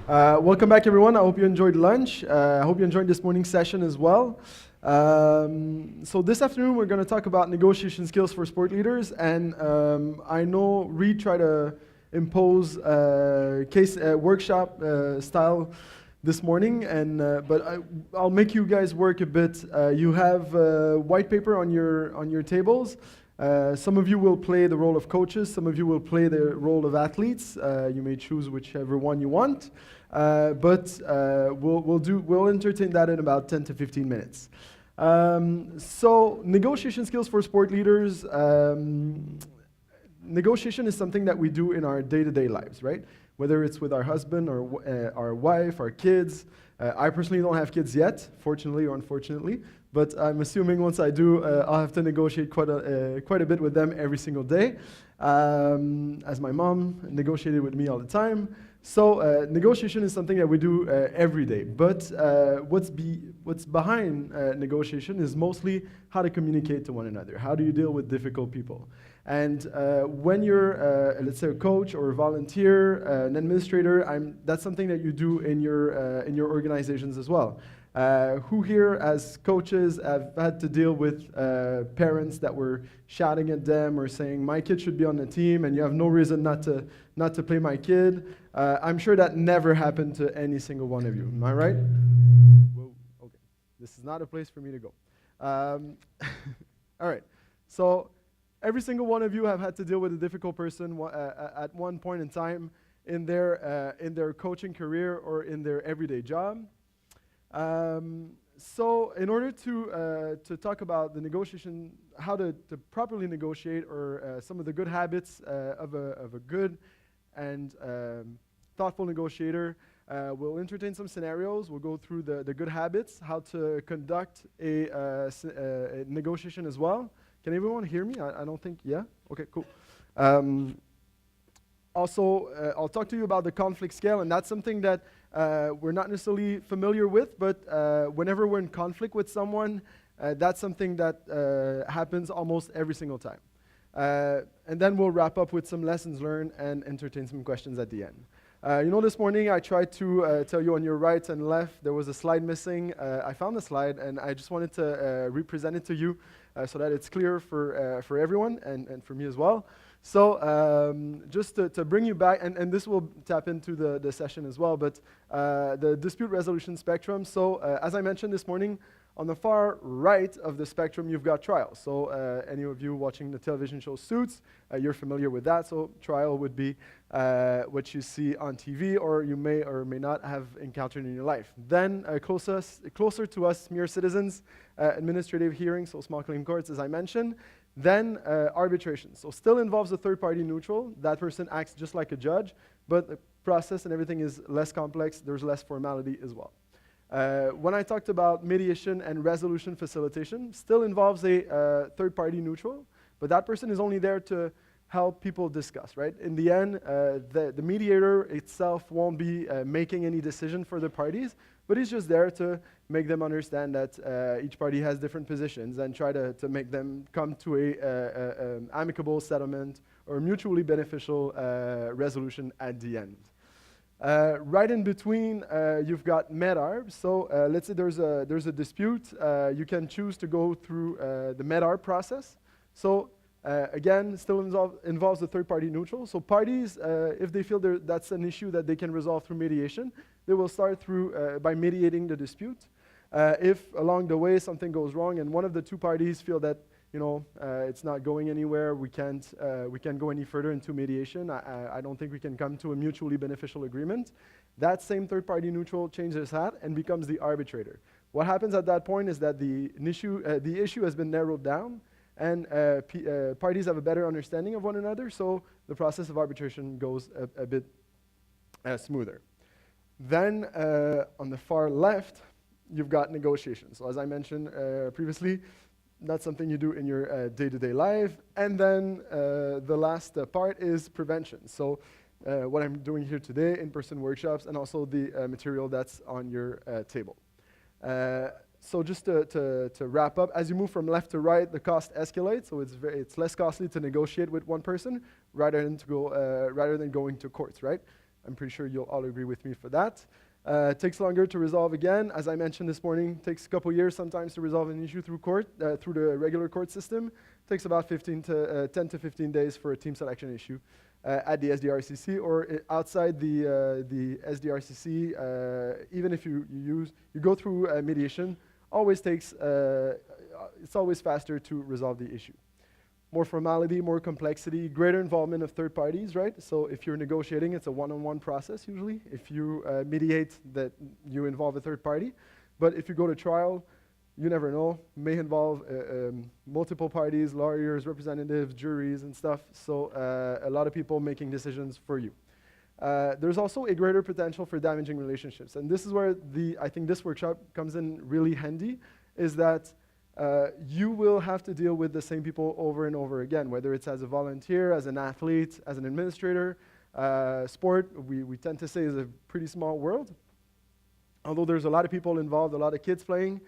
Welcome back, everyone. I hope you enjoyed lunch. I hope you enjoyed this morning's session as well. So this afternoon, we're going to talk about negotiation skills for sport leaders. And I know Reed tried to impose case workshop style this morning, but I'll make you guys work a bit. You have white paper on your tables. Some of you will play the role of coaches. Some of you will play the role of athletes. You may choose whichever one you want. But we'll entertain that in about 10 to 15 minutes. So negotiation skills for sport leaders. Negotiation is something that we do in our day-to-day lives, right? Whether it's with our husband or our wife, our kids. I personally don't have kids yet, fortunately or unfortunately, but I'm assuming once I do, I'll have to negotiate quite a bit with them every single day, as my mom negotiated with me all the time. So negotiation is something that we do every day, but what's behind negotiation is mostly how to communicate to one another. How do you deal with difficult people? And when you're, let's say, a coach or a volunteer, an administrator, that's something that you do in your organizations as well. Who here, as coaches, have had to deal with parents that were shouting at them or saying, "My kid should be on the team, and you have no reason not to play my kid"? I'm sure that never happened to any single one of you. Am I right? Whoa, okay. This is not a place for me to go. All right. So every single one of you have had to deal with a difficult person at one point in time in their coaching career or in their everyday job. So in order to talk about the negotiation, how to properly negotiate, or some of the good habits of a good and thoughtful negotiator, we'll entertain some scenarios. We'll go through the good habits, how to conduct a negotiation as well. Can everyone hear me? I don't think, yeah? Okay, cool. Also, I'll talk to you about the conflict scale, and that's something that we're not necessarily familiar with, but whenever we're in conflict with someone, that's something that happens almost every single time. And then we'll wrap up with some lessons learned and entertain some questions at the end. This morning I tried to tell you on your right and left there was a slide missing. I found the slide, and I just wanted to represent it to you so that it's clear for everyone and for me as well. So just to bring you back, and this will tap into the session as well, but the dispute resolution spectrum. So as I mentioned this morning, on the far right of the spectrum, you've got trial. So any of you watching the television show Suits, you're familiar with that. So trial would be what you see on TV, or you may or may not have encountered in your life. Then closer to us, mere citizens, administrative hearings, so small claim courts, as I mentioned. Then arbitration. So still involves a third party neutral. That person acts just like a judge, but the process and everything is less complex. There's less formality as well. When I talked about mediation and resolution facilitation, still involves a third-party neutral, but that person is only there to help people discuss, right? In the end, the mediator itself won't be making any decision for the parties, but he's just there to make them understand that each party has different positions and try to make them come to an amicable settlement or mutually beneficial resolution at the end. Right in between, you've got med-arb. So let's say there's a dispute. You can choose to go through the med-arb process. So again, still involves the third-party neutral. So parties, if they feel that's an issue that they can resolve through mediation, they will start through by mediating the dispute. If along the way something goes wrong and one of the two parties feel that it's not going anywhere, we can't go any further into mediation, I don't think we can come to a mutually beneficial agreement, that same third-party neutral changes hat and becomes the arbitrator. What happens at that point is that the issue has been narrowed down, and parties have a better understanding of one another, so the process of arbitration goes a bit smoother. Then on the far left, you've got negotiations. So as I mentioned previously, that's something you do in your day-to-day life. And then the last part is prevention. So what I'm doing here today, in-person workshops, and also the material that's on your table. So just to wrap up, as you move from left to right, the cost escalates. So it's less costly to negotiate with one person rather than going to courts, right? I'm pretty sure you'll all agree with me for that. It takes longer to resolve again. As I mentioned this morning, it takes a couple years sometimes to resolve an issue through court, through the regular court system. It takes about 10 to 15 days for a team selection issue at the SDRCC or outside the SDRCC. Even if you go through mediation, it's always faster to resolve the issue. More formality, more complexity, greater involvement of third parties, right? So if you're negotiating, it's a one-on-one process usually. If you mediate, that you involve a third party. But if you go to trial, you never know. May involve multiple parties, lawyers, representatives, juries, and stuff. So a lot of people making decisions for you. There's also a greater potential for damaging relationships. And this is where I think this workshop comes in really handy, is that you will have to deal with the same people over and over again, whether it's as a volunteer, as an athlete, as an administrator. Sport, we tend to say, is a pretty small world. Although there's a lot of people involved, a lot of kids playing,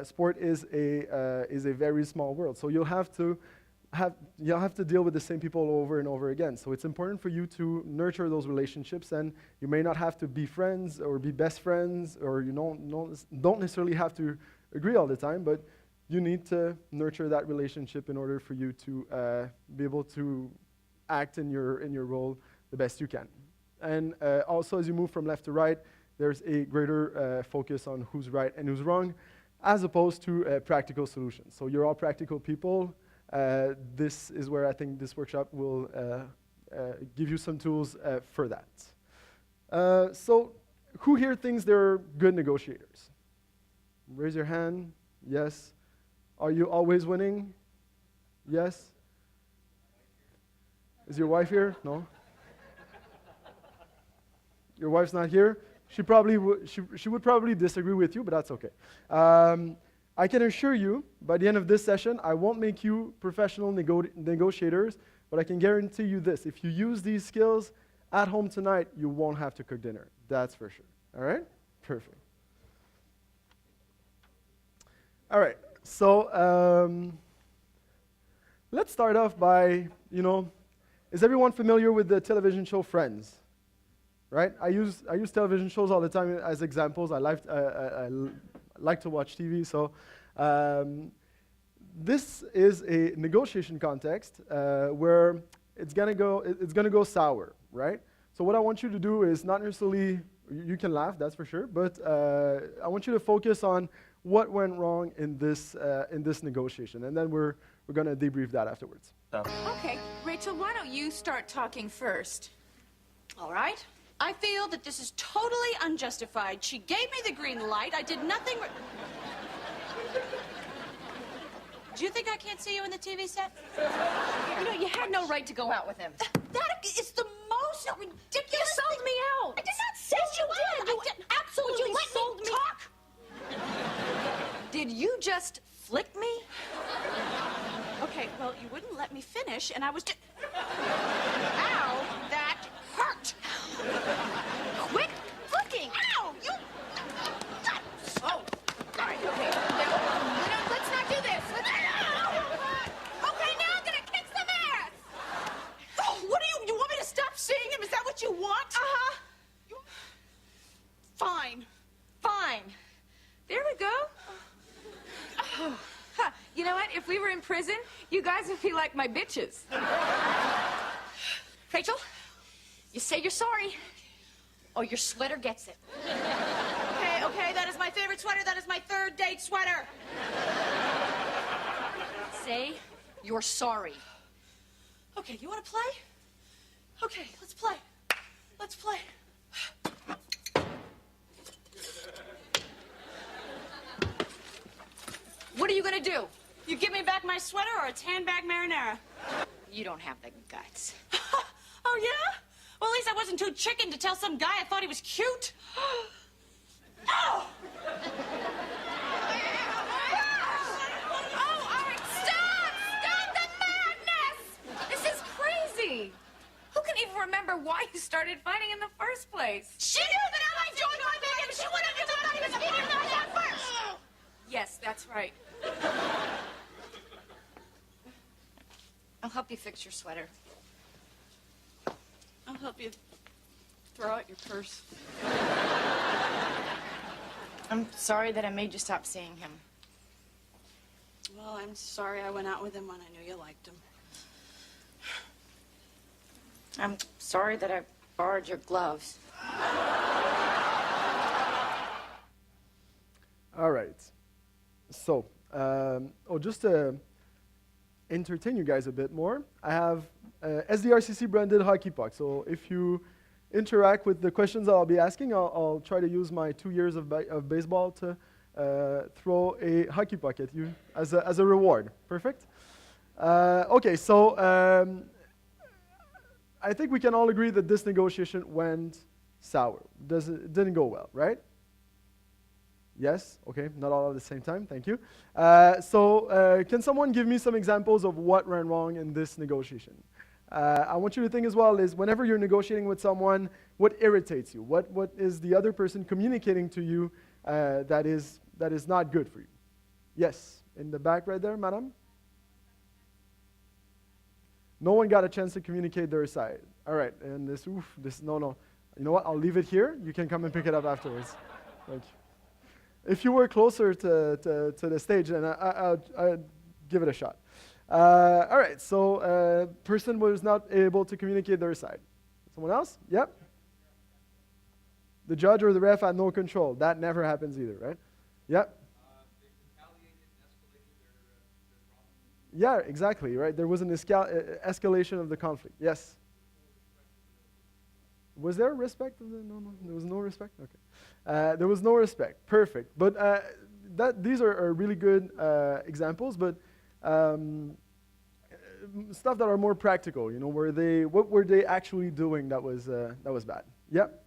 sport is a very small world. So you'll have to deal with the same people over and over again. So it's important for you to nurture those relationships, and you may not have to be friends or be best friends, or you don't necessarily have to agree all the time, but you need to nurture that relationship in order for you to be able to act in your role the best you can. And also, as you move from left to right, there's a greater focus on who's right and who's wrong, as opposed to practical solutions. So you're all practical people. This is where I think this workshop will give you some tools for that. So who here thinks they're good negotiators? Raise your hand. Yes. Are you always winning? Yes. Is your wife here? No. Your wife's not here? She would probably disagree with you, but that's okay. I can assure you, by the end of this session, I won't make you professional negotiators, but I can guarantee you this. If you use these skills at home tonight, you won't have to cook dinner. That's for sure. All right? Perfect. All right. So let's start off by, is everyone familiar with the television show Friends? Right? I use television shows all the time as examples. I like to watch TV. So this is a negotiation context where it's gonna go sour, right? So what I want you to do is not necessarily, you can laugh, that's for sure, but I want you to focus on what went wrong in this negotiation, and then we're gonna debrief that afterwards. Okay, Rachel, why don't you start talking first? All right. I feel that this is totally unjustified. She gave me the green light. I did nothing. Do you think I can't see you in the TV set? You had no right to go out with him. That is the most ridiculous You sold thing. me out. I did not say you did. You I did absolutely. Would you let sold me talk? Did you just flick me? Okay, well, you wouldn't let me finish, and I was just... Ow, that hurt. Quit flicking. Ow, you... Oh, all right, okay. Let's not do this. Okay, now I'm gonna kick some ass. Oh, what do you want me to stop seeing him? Is that what you want? Uh-huh. Fine. Fine. There we go. Huh. You know what? If we were in prison, you guys would be like my bitches. Rachel, you say you're sorry, or your sweater gets it. Okay, that is my favorite sweater. That is my third date sweater. Say you're sorry. Okay, you want to play? Okay, let's play. Let's play. What are you gonna do? You give me back my sweater or it's handbag marinara? You don't have the guts. Oh, yeah? Well, at least I wasn't too chicken to tell some guy I thought he was cute. Oh! Oh, all right, stop! Stop the madness! This is crazy. Who can even remember why you started fighting in the first place? She knew that I liked George Washington, but she wouldn't have thought he was a kid like that first. Yes, that's right. I'll help you fix your sweater. I'll help you Throw out your purse. I'm sorry that I made you stop seeing him. Well, I'm sorry I went out with him when I knew you liked him. I'm sorry that I borrowed your gloves. All right. So, just to entertain you guys a bit more, I have SDRCC branded hockey puck. So if you interact with the questions I'll be asking, I'll try to use my 2 years of baseball to throw a hockey puck at you as a reward. Perfect? Okay, so I think we can all agree that this negotiation went sour. It didn't go well, right? Yes? Okay, not all at the same time, thank you. Can someone give me some examples of what went wrong in this negotiation? I want you to think as well is whenever you're negotiating with someone, what irritates you? What is the other person communicating to you that is not good for you? Yes, in the back right there, madam? No one got a chance to communicate their side. All right, and no. You know what, I'll leave it here. You can come and pick it up afterwards. Thank you. If you were closer to the stage, then I'd give it a shot. All right, so person was not able to communicate their side. Someone else? Yep. The judge or the ref had no control. That never happens either, right? Yep. Yeah, exactly, right? There was an escalation of the conflict. Yes. Was there respect? No, there was no respect? Okay. There was no respect. Perfect. But these are really good examples, but stuff that are more practical, you know, what were they actually doing that was bad? Yep.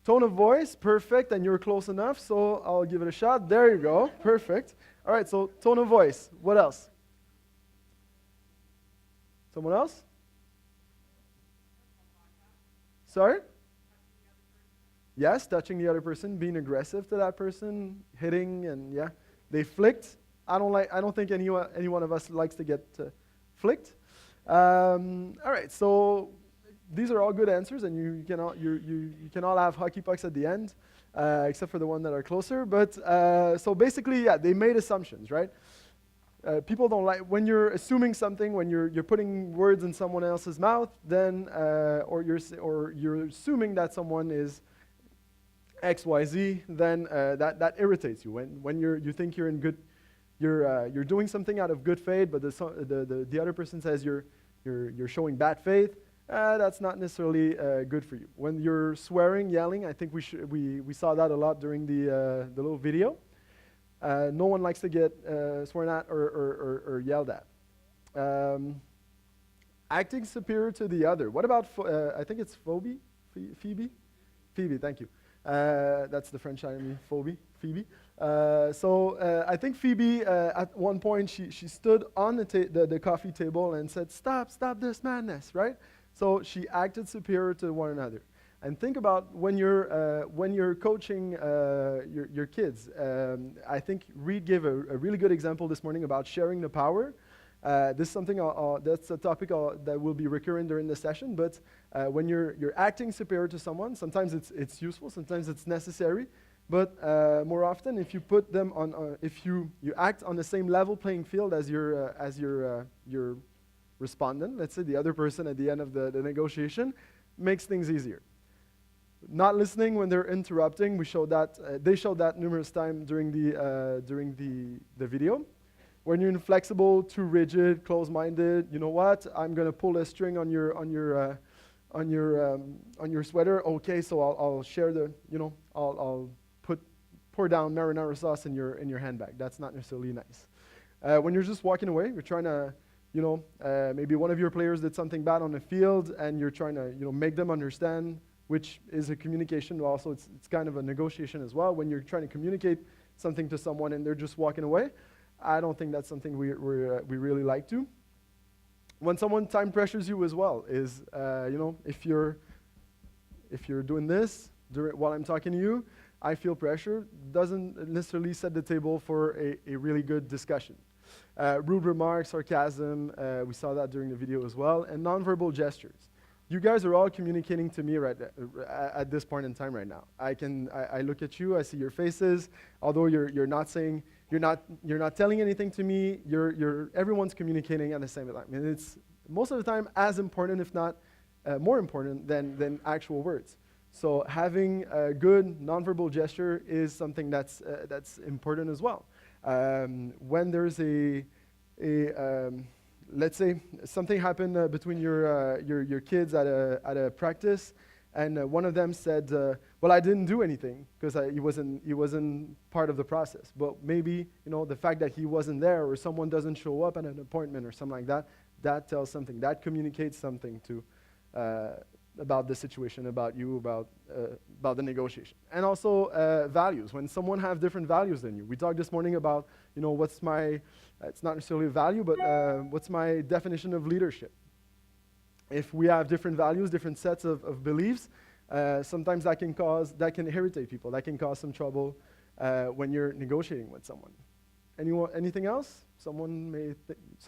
Tone of voice, perfect, and you're close enough, so I'll give it a shot. There you go, perfect. All right, so tone of voice. What else? Someone else? Sorry? Yes, touching the other person, being aggressive to that person, hitting, and yeah, they flicked. I don't think any one of us likes to get flicked. All right, so these are all good answers, and you can all have hockey pucks at the end, except for the one that are closer. But so basically, yeah, they made assumptions, right? People don't like when you're assuming something, when you're putting words in someone else's mouth, then or you're assuming that someone is X, Y, Z, then that irritates you. When you think you're in good, you're doing something out of good faith, but the other person says you're showing bad faith. That's not necessarily good for you. When you're swearing, yelling, I think we saw that a lot during the little video. No one likes to get sworn at or yelled at. Acting superior to the other. What about, I think it's Phoebe? Phoebe, thank you. That's the French side of me, Phoebe. I think Phoebe, at one point, she stood on the coffee table and said, stop this madness, right? So she acted superior to one another. And think about when you're coaching your kids. I think Reed gave a really good example this morning about sharing the power. This is something that's a topic that will be recurring during the session. But when you're acting superior to someone, sometimes it's useful, sometimes it's necessary. But more often, if you put them on, if you act on the same level playing field as your respondent, let's say the other person at the end of the negotiation, makes things easier. Not listening when they're interrupting. We showed that. They showed that numerous times during the video. When you're inflexible, too rigid, close-minded, you know what? I'm gonna pull a string on your sweater. Okay, so I'll share the. I'll pour down marinara sauce in your handbag. That's not necessarily nice. When you're just walking away, you're trying to. Maybe one of your players did something bad on the field, and you're trying to make them understand, which is a communication. Also, it's kind of a negotiation as well. When you're trying to communicate something to someone and they're just walking away, I don't think that's something we really like to. When someone time pressures you as well is, if you're doing this while I'm talking to you, I feel pressure, doesn't necessarily set the table for a really good discussion. Rude remarks, sarcasm, we saw that during the video as well, and nonverbal gestures. you guys are all communicating to me at this point in time right now. I look at you, I see your faces. Although you're not saying, you're not telling anything to me. Everyone's communicating at the same time. And it's most of the time as important, if not more important than actual words. So having a good nonverbal gesture is something that's important as well. When there's let's say something happened between your kids at a practice, and one of them said, "Well, I didn't do anything because he wasn't part of the process." But maybe the fact that he wasn't there, or someone doesn't show up at an appointment or something like that, that tells something. That communicates something to. About the situation, about you, about the negotiation. And also values. When someone have different values than you. We talked this morning about, what's my, it's not necessarily a value, but what's my definition of leadership. If we have different values, different sets of beliefs, sometimes that can irritate people. That can cause some trouble when you're negotiating with someone. Anything else? Someone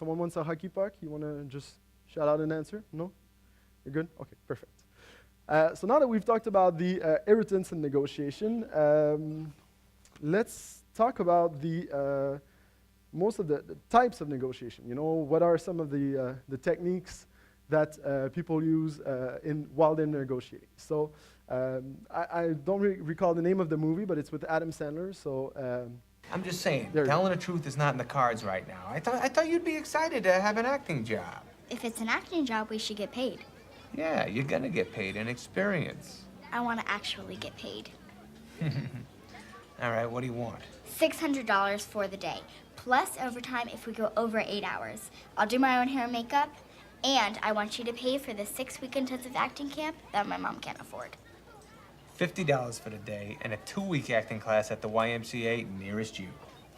wants a hockey puck? You want to just shout out an answer? No? You're good? Okay, perfect. So now that we've talked about the irritants in negotiation, let's talk about most of the types of negotiation. What are some of the techniques that people use while they're negotiating? So I don't recall the name of the movie, but it's with Adam Sandler. So I'm just saying, telling the truth is not in the cards right now. I thought you'd be excited to have an acting job. If it's an acting job, we should get paid. Yeah, you're gonna get paid in experience. I want to actually get paid. All right, what do you want? $600 for the day, plus overtime if we go over 8 hours. I'll do my own hair and makeup, and I want you to pay for the 6-week intensive acting camp that my mom can't afford. $50 for the day and a 2-week acting class at the YMCA nearest you.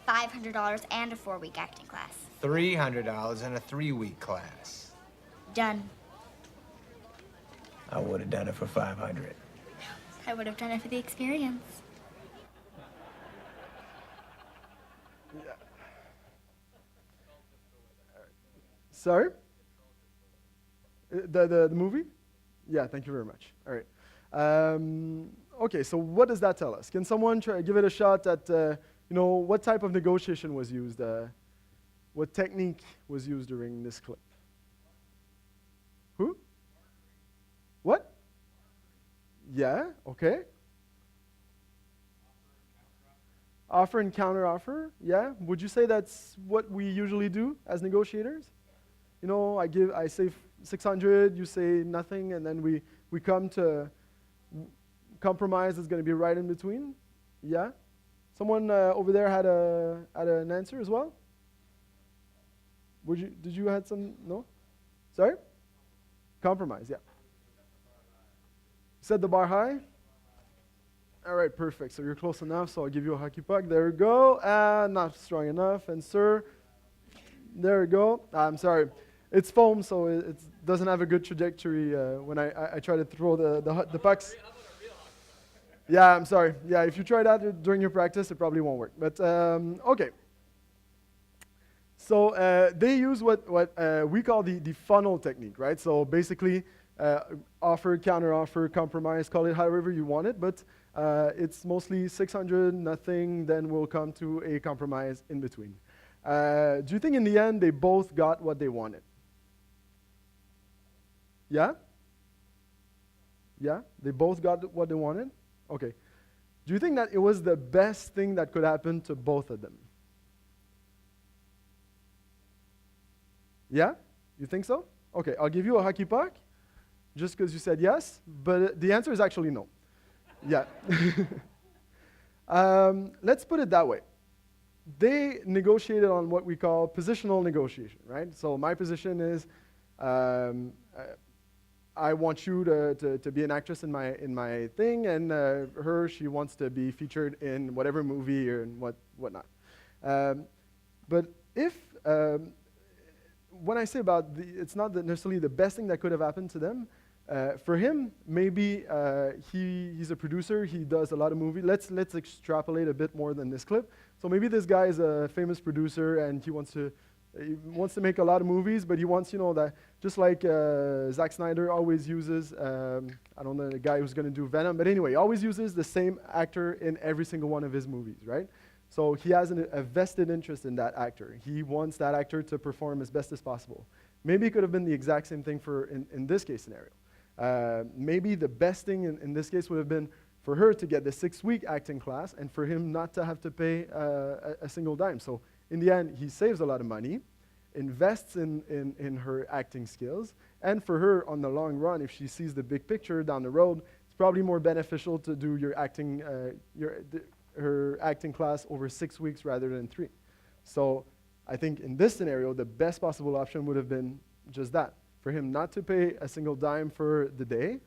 $500 and a 4-week acting class. $300 and a 3-week class. Done. I would have done it for $500. I would have done it for the experience. Yeah. Sorry? The movie? Yeah, thank you very much. All right. Okay, so what does that tell us? Can someone give it a shot at, what type of negotiation was used? What technique was used during this clip? Who? What? Yeah, okay. Offer and counter offer, yeah. Would you say that's what we usually do as negotiators? I say 600, you say nothing, and then we come to compromise is going to be right in between. Yeah. Someone over there had an answer as well. Did you had some? No. Sorry. Compromise. Yeah. Set the bar high. All right, perfect. So you're close enough, so I'll give you a hockey puck. There we go. Not strong enough. And sir, there we go. I'm sorry. It's foam, so it doesn't have a good trajectory when I try to throw the pucks. Yeah, I'm sorry. Yeah, if you try that during your practice, it probably won't work. But, okay. So they use what we call the funnel technique, right? So basically, offer, counter offer, compromise, call it however you want it, but it's mostly 600, nothing, then we'll come to a compromise in between. Do you think in the end they both got what they wanted? Yeah? Yeah? They both got what they wanted? Okay. Do you think that it was the best thing that could happen to both of them? Yeah? You think so? Okay, I'll give you a hockey puck, just because you said yes, but the answer is actually no. Yeah. Let's put it that way. They negotiated on what we call positional negotiation, right? So my position is, I want you to be an actress in my thing, and she wants to be featured in whatever movie or whatnot. But if when I say about it's not necessarily the best thing that could have happened to them. For him, maybe he's a producer. He does a lot of movies. Let's extrapolate a bit more than this clip. So maybe this guy is a famous producer, and he wants to He wants to make a lot of movies, but he wants, that just like Zack Snyder always uses, I don't know the guy who's going to do Venom, but anyway, he always uses the same actor in every single one of his movies, right? So he has a vested interest in that actor. He wants that actor to perform as best as possible. Maybe it could have been the exact same thing in this case scenario. Maybe the best thing in this case would have been for her to get the 6-week acting class and for him not to have to pay a single dime. So in the end, he saves a lot of money, invests in her acting skills, and for her, on the long run, if she sees the big picture down the road, it's probably more beneficial to do her acting class over 6 weeks rather than 3. So I think in this scenario, the best possible option would have been just that, for him not to pay a single dime for the day,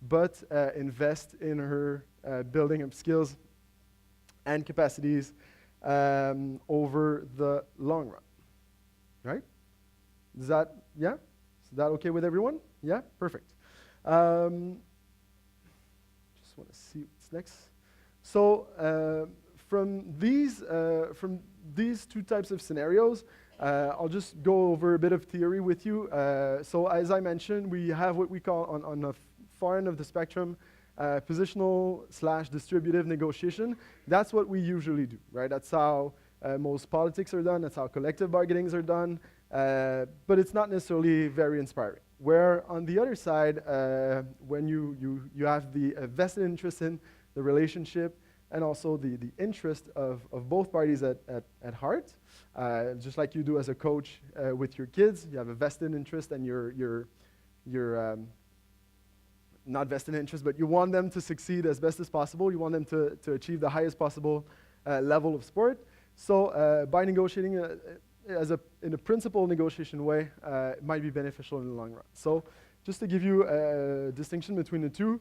but invest in her building up skills and capacities over the long run, right? Is that okay with everyone? Yeah, perfect. Just want to see what's next. So from these two types of scenarios, I'll just go over a bit of theory with you. So as I mentioned, we have what we call on the far end of the spectrum, positional/distributive negotiation. That's what we usually do, right? That's how most politics are done. That's how collective bargainings are done. But it's not necessarily very inspiring. Where on the other side, when you have the vested interest in the relationship and also the interest of both parties at heart, just like you do as a coach with your kids, you have a vested interest and you're not vested interest, but you want them to succeed as best as possible. You want them to achieve the highest possible level of sport. So by negotiating in a principal negotiation way, it might be beneficial in the long run. So just to give you a distinction between the two,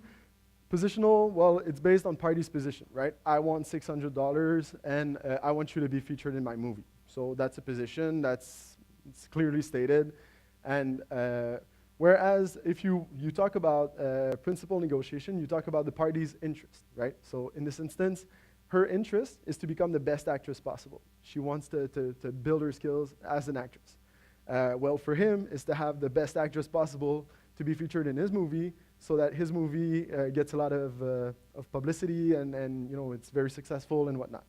positional, well, it's based on party's position, right? I want $600 and I want you to be featured in my movie. So that's a position, it's clearly stated. And whereas if you talk about principal negotiation, you talk about the party's interest, right? So in this instance, her interest is to become the best actress possible. She wants to build her skills as an actress. Well, for him, is to have the best actress possible to be featured in his movie so that his movie gets a lot of publicity and it's very successful and whatnot.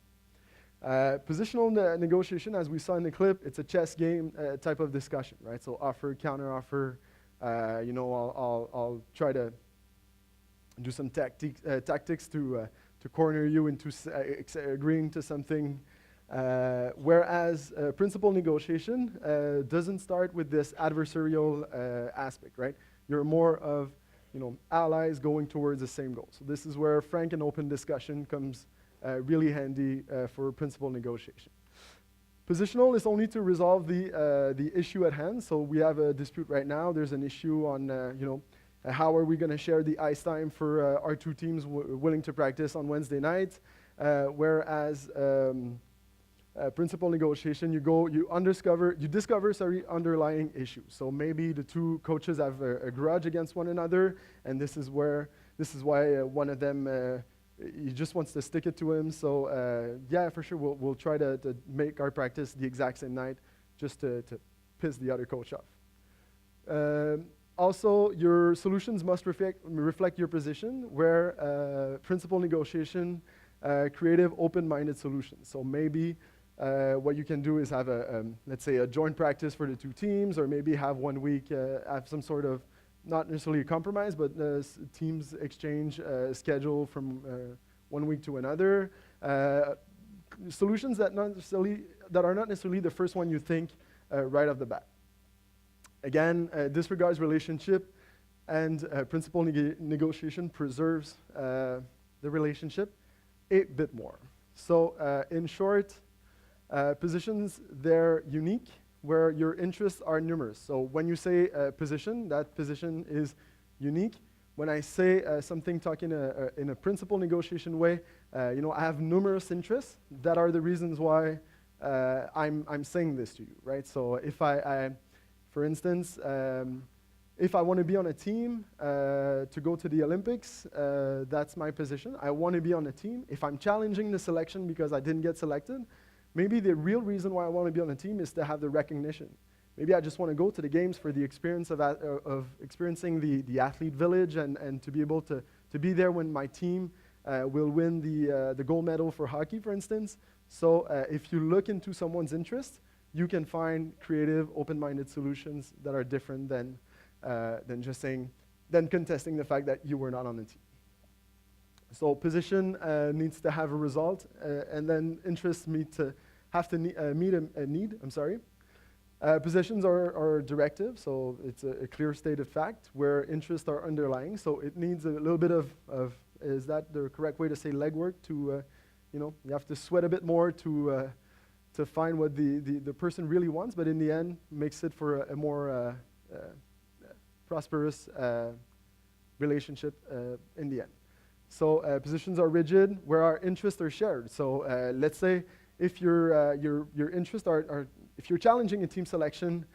Positional negotiation, as we saw in the clip, it's a chess game type of discussion, right? So offer, counter offer, I'll try to do some tactics to corner you into agreeing to something. Whereas principal negotiation doesn't start with this adversarial aspect, right? You're more of allies going towards the same goal. So this is where frank and open discussion comes really handy for principal negotiation. Positional is only to resolve the issue at hand. So we have a dispute right now. There's an issue on how are we going to share the ice time for our two teams willing to practice on Wednesday night. Whereas principal negotiation, you discover underlying issues. So maybe the two coaches have a grudge against one another, and this is why one of them he just wants to stick it to him. So yeah, for sure, we'll try to make our practice the exact same night, just to piss the other coach off. Also, your solutions must reflect your position, where principal negotiation, creative, open-minded solutions. So maybe what you can do is have let's say a joint practice for the two teams, or maybe have 1 week, have some sort of, not necessarily a compromise, but teams exchange schedule from 1 week to another. Solutions that are not necessarily the first one you think right off the bat. Again, disregards relationship, and principal negotiation preserves the relationship a bit more. So in short, positions, they're unique, where your interests are numerous. So when you say position, that position is unique. When I say something talking in a principal negotiation way, I have numerous interests. That are the reasons why I'm saying this to you, right? So if for instance, if I want to be on a team to go to the Olympics, that's my position. I want to be on a team. If I'm challenging the selection because I didn't get selected, maybe the real reason why I want to be on the team is to have the recognition. Maybe I just want to go to the games for the experience of experiencing the athlete village and to be able to be there when my team will win the gold medal for hockey, for instance. So if you look into someone's interest, you can find creative, open-minded solutions that are different than contesting the fact that you were not on the team. So position needs to have a result, and then interests meet a need. Positions are directive, so it's a clear stated fact, where interests are underlying. So it needs a little bit of is that the correct way to say legwork? You have to sweat a bit more to find what the person really wants, but in the end, makes it for a more prosperous relationship in the end. So positions are rigid, where our interests are shared. So let's say if your interests are if you're challenging a team selection,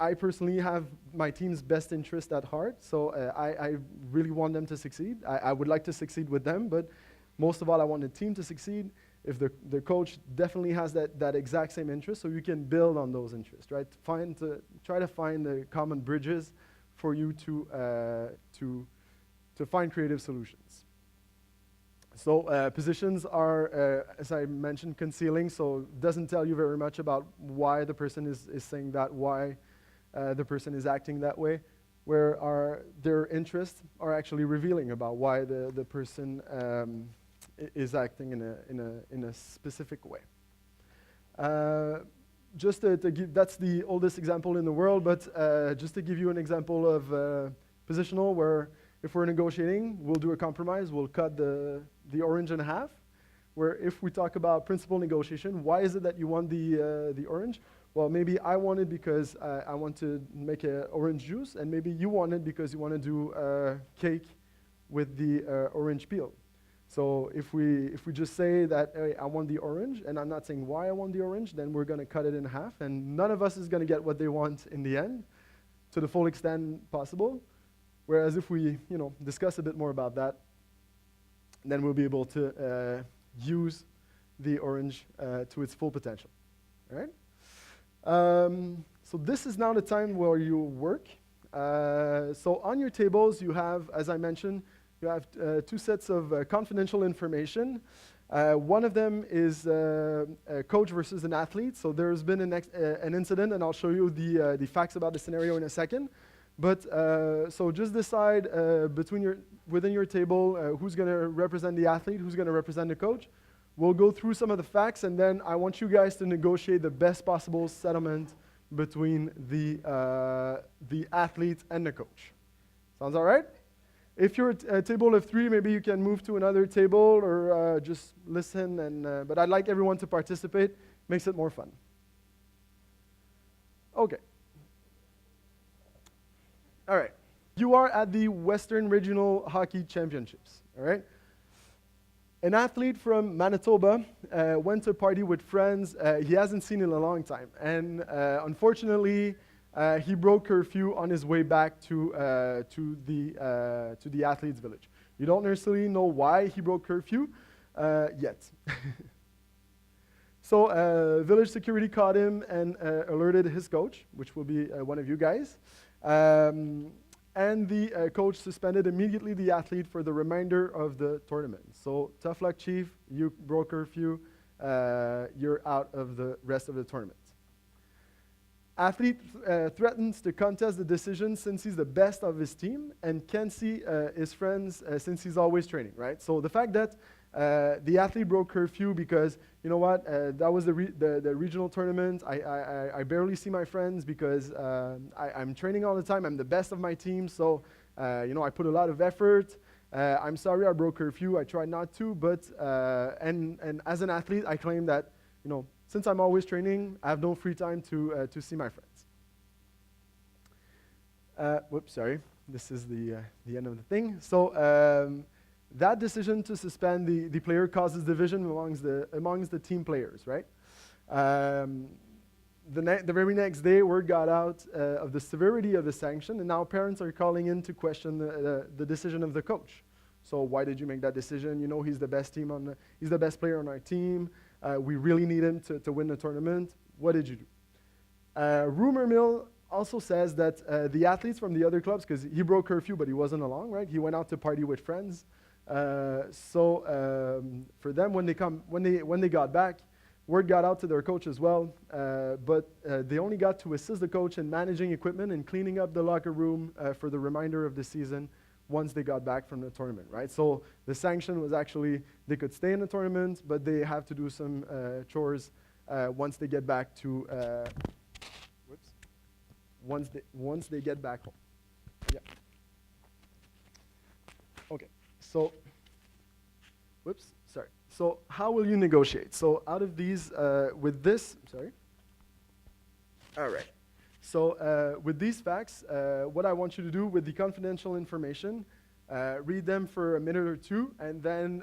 I personally have my team's best interest at heart, so I really want them to succeed. I would like to succeed with them, but most of all, I want the team to succeed. If the coach definitely has that exact same interest, so you can build on those interests, right? Try to find the common bridges for you to find creative solutions. So positions are, as I mentioned, concealing, so it doesn't tell you very much about why the person is saying that, why the person is acting that way, where their interests are actually revealing about why the person is acting in a specific way. Just to give, that's the oldest example in the world, but just to give you an example of positional, where if we're negotiating, we'll do a compromise, we'll cut the orange in half, where if we talk about principal negotiation, why is it that you want the orange? Well, maybe I want it because I want to make an orange juice, and maybe you want it because you want to do a cake with the orange peel. So if we just say that, hey, I want the orange, and I'm not saying why I want the orange, then we're going to cut it in half, and none of us is going to get what they want in the end, to the full extent possible. Whereas if we, discuss a bit more about that, then we'll be able to use the orange to its full potential. All right? So this is now the time where you work. So on your tables, you have, as I mentioned, you have two sets of confidential information. One of them is a coach versus an athlete. So there's been an incident, and I'll show you the facts about the scenario in a second. But so just decide within your table who's going to represent the athlete, who's going to represent the coach. We'll go through some of the facts, and then I want you guys to negotiate the best possible settlement between the athlete and the coach. Sounds all right? If you're a table of three, maybe you can move to another table or just listen. But I'd like everyone to participate. Makes it more fun. Okay. All right. You are at the Western Regional Hockey Championships. All right. An athlete from Manitoba went to a party with friends he hasn't seen in a long time. And unfortunately, he broke curfew on his way back to the athlete's village. You don't necessarily know why he broke curfew yet. So village security caught him and alerted his coach, which will be one of you guys. And the coach suspended immediately the athlete for the remainder of the tournament. So tough luck, Chief. You broke curfew. You're out of the rest of the tournament. Athlete threatens to contest the decision since he's the best of his team and can't see his friends since he's always training, right? So the fact that the athlete broke curfew because, you know what, that was the regional tournament. I barely see my friends because I'm training all the time. I'm the best of my team, so, I put a lot of effort. I'm sorry I broke curfew. I tried not to, but, and as an athlete, I claim that, since I'm always training, I have no free time to see my friends. Whoops, sorry. This is the end of the thing. So that decision to suspend the player causes division amongst the team players, right? The very next day, word got out of the severity of the sanction, and now parents are calling in to question the decision of the coach. So why did you make that decision? You know, he's the best he's the best player on our team. We really need him to win the tournament. What did you do? Rumor mill also says that the athletes from the other clubs, because he broke curfew, but he wasn't along, right? He went out to party with friends. So for them, when they got back, word got out to their coach as well, but they only got to assist the coach in managing equipment and cleaning up the locker room for the remainder of the season once they got back from the tournament, right? So the sanction was actually they could stay in the tournament, but they have to do some chores once they get back to once they get back home. Yeah. Okay. So, sorry. So how will you negotiate? So out of these, with this, sorry. All right. So with these facts, what I want you to do with the confidential information, read them for a minute or two, and then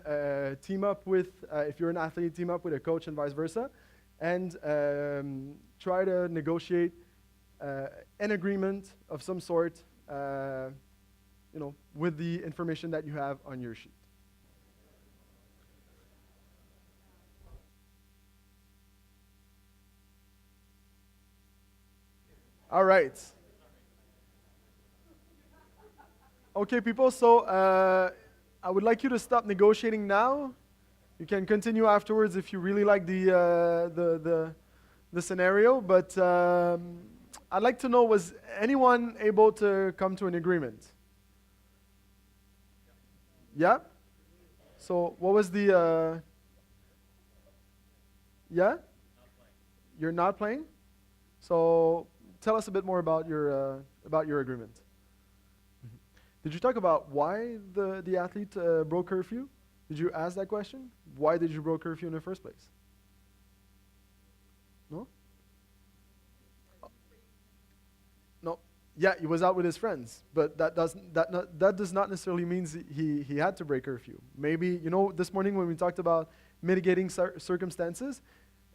team up with, if you're an athlete, team up with a coach and vice versa, and try to negotiate an agreement of some sort, with the information that you have on your sheet. All right. Okay, people, so I would like you to stop negotiating now. You can continue afterwards if you really like the scenario, but I'd like to know, was anyone able to come to an agreement? Yeah? So what was the... yeah? You're not playing? So tell us a bit more about your agreement. Did you talk about why the athlete broke curfew? Did you ask that question? Why did you broke curfew in the first place? No? No. Yeah, he was out with his friends, but that does not necessarily mean he had to break curfew. Maybe, this morning when we talked about mitigating circumstances,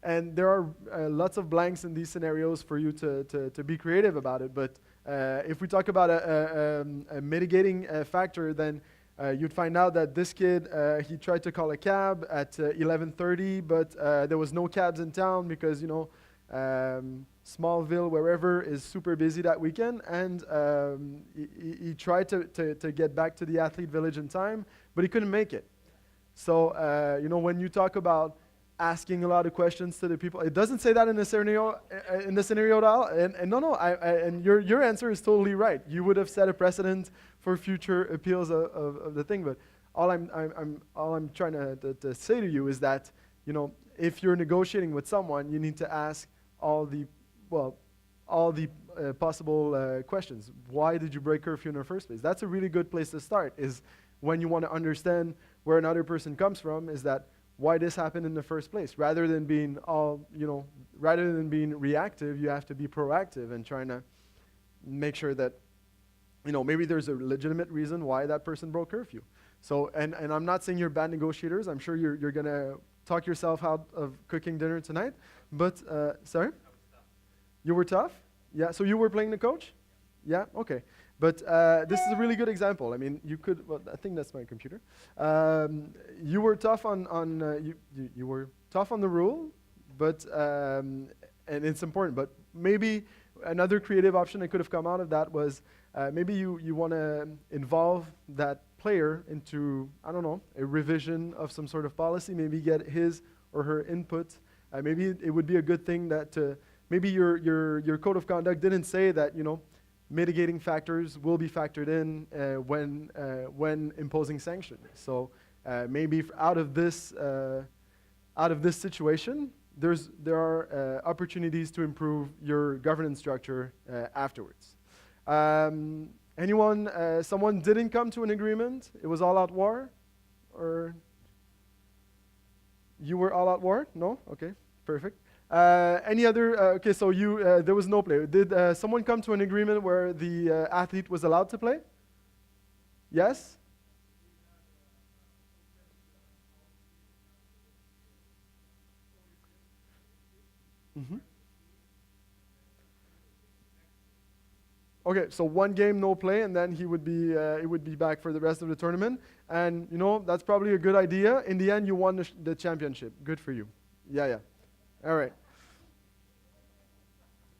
and there are lots of blanks in these scenarios for you to be creative about it. But if we talk about a mitigating factor, then you'd find out that this kid, he tried to call a cab at 11:30, but there was no cabs in town because, Smallville, wherever, is super busy that weekend. And he tried to get back to the athlete village in time, but he couldn't make it. So, when you talk about asking a lot of questions to the people, it doesn't say that in the scenario at all. And no, and your answer is totally right. You would have set a precedent for future appeals of the thing. But all I'm trying to say to you is that, if you're negotiating with someone, you need to ask all the possible questions. Why did you break curfew in the first place? That's a really good place to start, is when you want to understand where another person comes from, is that why this happened in the first place. Rather than being reactive, you have to be proactive and trying to make sure that, maybe there's a legitimate reason why that person broke curfew. So, and I'm not saying you're bad negotiators. I'm sure you're going to talk yourself out of cooking dinner tonight. But, sorry? You were tough? Yeah, so you were playing the coach? Yeah, okay. But this is a really good example. I mean, you could, I think that's my computer. You were tough you were tough on the rule, but, and it's important, but maybe another creative option that could have come out of that was maybe you want to involve that player into, I don't know, a revision of some sort of policy, maybe get his or her input. Maybe it would be a good thing that maybe your code of conduct didn't say that, mitigating factors will be factored in when imposing sanctions. So maybe out of this situation, there are opportunities to improve your governance structure afterwards. Someone didn't come to an agreement? It was all-out war, or you were all-out war? No? Okay, perfect. Any other, okay, so there was no play. Did someone come to an agreement where the athlete was allowed to play? Yes? Mm-hmm. Okay, so one game, no play, and then he would be it would be back for the rest of the tournament. And that's probably a good idea. In the end, you won the championship. Good for you. Yeah. All right.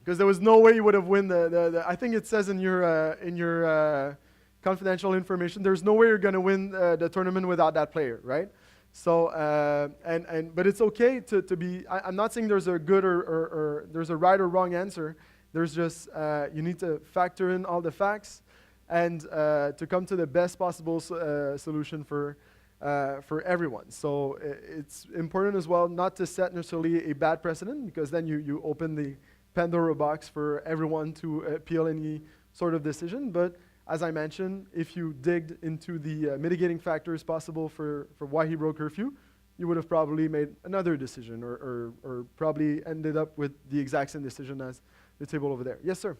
Because there was no way you would have won the I think it says in your confidential information, there's no way you're going to win the tournament without that player, right? So but it's okay to be. I'm not saying there's a good or there's a right or wrong answer. There's just you need to factor in all the facts and to come to the best possible solution for everyone. So it's important as well not to set necessarily a bad precedent, because then you open the Pandora box for everyone to appeal any sort of decision. But as I mentioned, if you digged into the mitigating factors possible for why he broke curfew, you would have probably made another decision or probably ended up with the exact same decision as the table over there. Yes, sir.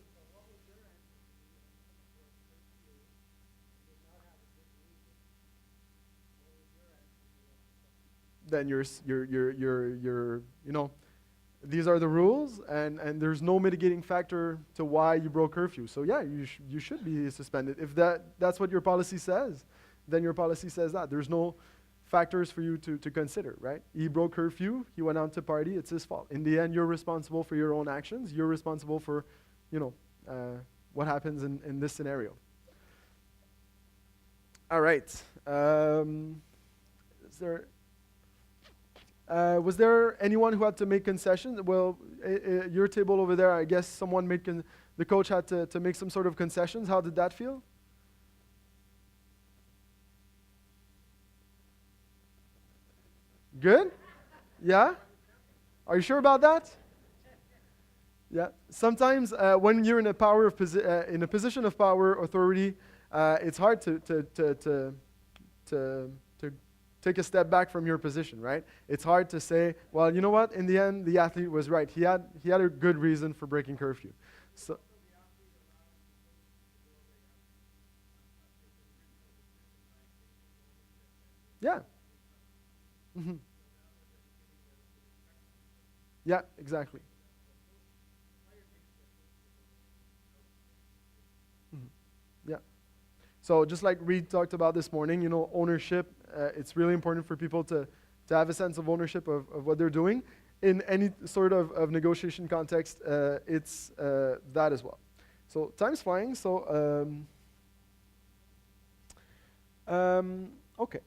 Then you're these are the rules, and there's no mitigating factor to why you broke curfew. So yeah, you should be suspended. If that's what your policy says, then your policy says that. There's no factors for you to consider, right? He broke curfew, he went out to party, it's his fault. In the end, you're responsible for your own actions. You're responsible for, what happens in this scenario. All right. Was there anyone who had to make concessions? Well, your table over there, I guess someone the coach had to make some sort of concessions. How did that feel? Good? Yeah? Are you sure about that? Yeah. Sometimes when you're in a position of power, authority, it's hard to take a step back from your position, right? It's hard to say, well, you know what? In the end, the athlete was right. He had a good reason for breaking curfew. So. Yeah. Mm-hmm. Yeah, exactly. Mm-hmm. Yeah. So just like Reed talked about this morning, ownership, it's really important for people to have a sense of ownership of what they're doing. In any sort of negotiation context, it's that as well. So time's flying, so okay.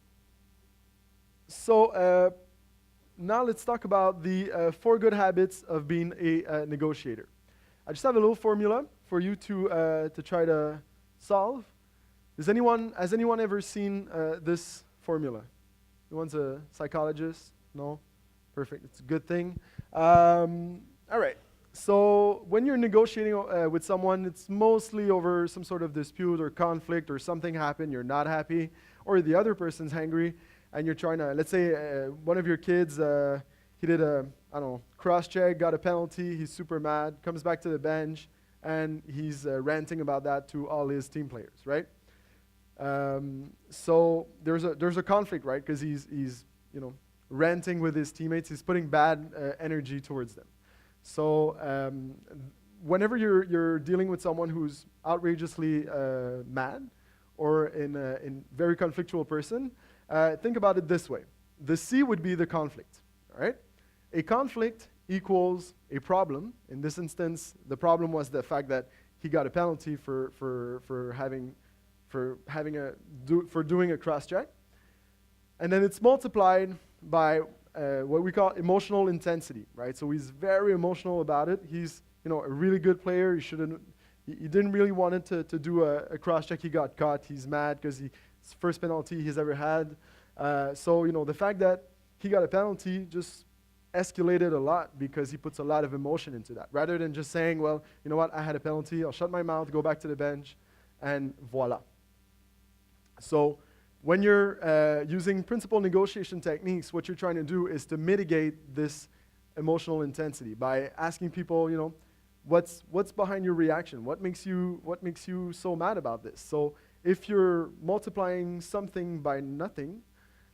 So now let's talk about the 4 good habits of being a negotiator. I just have a little formula for you to try to solve. Has anyone ever seen this formula? Anyone's a psychologist? No? Perfect. It's a good thing. All right. So when you're negotiating with someone, it's mostly over some sort of dispute or conflict, or something happened, you're not happy, or the other person's angry, and you're trying to, let's say one of your kids, he did cross-check, got a penalty, he's super mad, comes back to the bench, and he's ranting about that to all his team players, right? So there's a conflict, right? Because he's ranting with his teammates, he's putting bad energy towards them. So whenever you're dealing with someone who's outrageously mad or in very conflictual person, think about it this way. The C would be the conflict, all right? A conflict equals a problem. In this instance, the problem was the fact that he got a penalty for doing a cross-check. And then it's multiplied by what we call emotional intensity, right? So he's very emotional about it. He's, a really good player. He didn't really want it to do a cross-check. He got caught. He's mad because it's the first penalty he's ever had. So the fact that he got a penalty just escalated a lot because he puts a lot of emotion into that. Rather than just saying, well, you know what, I had a penalty. I'll shut my mouth, go back to the bench, and voila. So when you're using principal negotiation techniques, what you're trying to do is to mitigate this emotional intensity by asking people, what's behind your reaction? What makes you so mad about this? So if you're multiplying something by nothing,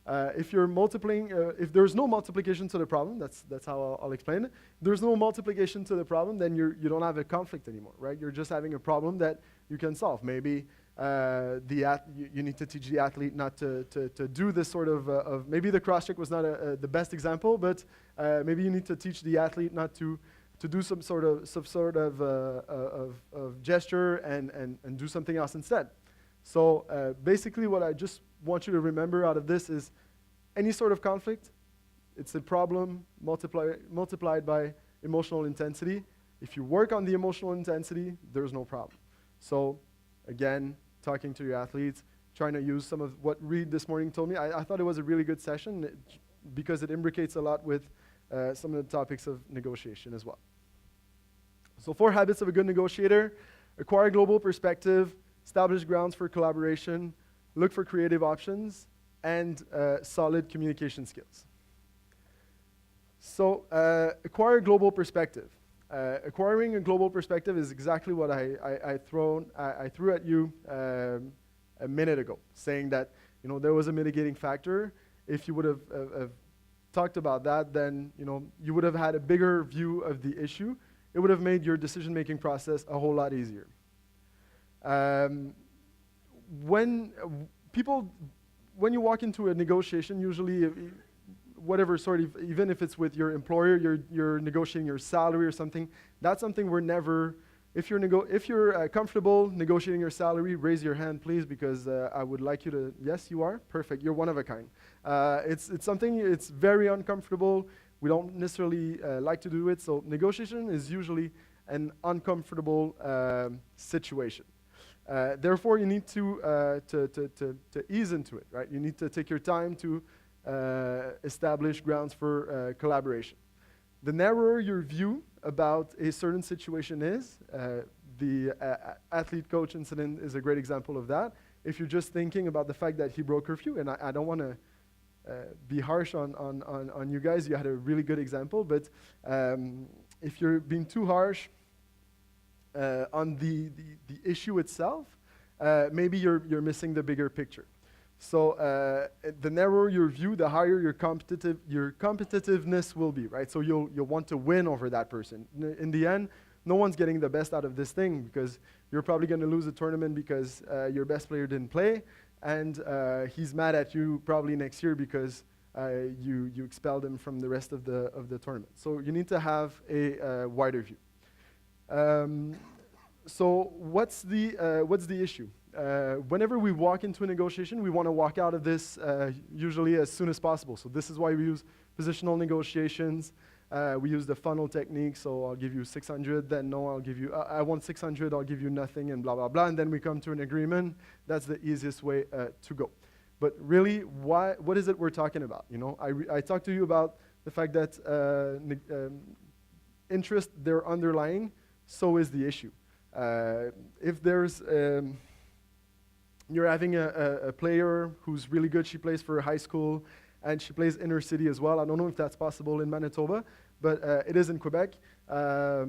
if there's no multiplication to the problem, that's how I'll explain it. There's no multiplication to the problem, then you don't have a conflict anymore, right? You're just having a problem that you can solve. Maybe you need to teach the athlete not to do this sort of maybe the cross check was not the best example, but maybe you need to teach the athlete not to do some sort of gesture and do something else instead. So basically what I just want you to remember out of this is any sort of conflict, it's a problem multiplied by emotional intensity. If you work on the emotional intensity, there's no problem. So again, talking to your athletes, trying to use some of what Reed this morning told me. I thought it was a really good session because it imbricates a lot with some of the topics of negotiation as well. So 4 habits of a good negotiator: acquire global perspective, establish grounds for collaboration, look for creative options, and solid communication skills. So acquire global perspective. Acquiring a global perspective is exactly what I threw at you a minute ago, saying that there was a mitigating factor. If you would have talked about that, then you would have had a bigger view of the issue. It would have made your decision-making process a whole lot easier. When you walk into a negotiation, usually whatever sort of, even if it's with your employer, you're negotiating your salary or something, that's something we're never, if you're comfortable negotiating your salary, raise your hand please, because I would like you to, yes you are, perfect, you're one of a kind. It's something, it's very uncomfortable, we don't necessarily like to do it, so negotiation is usually an uncomfortable situation. Therefore you need to ease into it, right? You need to take your time to establish grounds for collaboration. The narrower your view about a certain situation is, the athlete-coach incident is a great example of that. If you're just thinking about the fact that he broke curfew, and I don't want to be harsh on you guys, you had a really good example, but if you're being too harsh on the issue itself, maybe you're missing the bigger picture. So the narrower your view, the higher your competitiveness will be, right? So you'll want to win over that person. In the end, no one's getting the best out of this thing, because you're probably going to lose the tournament because your best player didn't play, and he's mad at you probably next year because you expelled him from the rest of the tournament. So you need to have a wider view. So what's the issue? Whenever we walk into a negotiation, we want to walk out of this usually as soon as possible. So this is why we use positional negotiations. We use the funnel technique. So I'll give you 600, then no, I want 600, I'll give you nothing, and blah, blah, blah. And then we come to an agreement. That's the easiest way to go. But really, what is it we're talking about? I talked to you about the fact that interest, they're underlying, so is the issue. If there's you're having a player who's really good, she plays for a high school, and she plays inner city as well. I don't know if that's possible in Manitoba, but it is in Quebec. I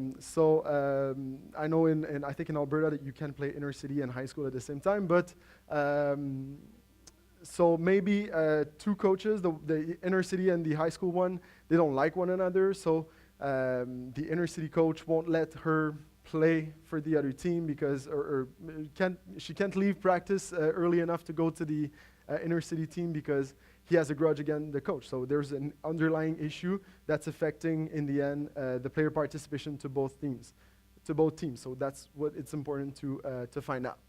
know I think in Alberta that you can play inner city and high school at the same time, but so maybe 2 coaches, the inner city and the high school one, they don't like one another, so the inner city coach won't let her play for the other team because she can't leave practice early enough to go to the inner city team because he has a grudge against the coach. So there's an underlying issue that's affecting, in the end, the player participation to both teams. So that's what it's important to find out.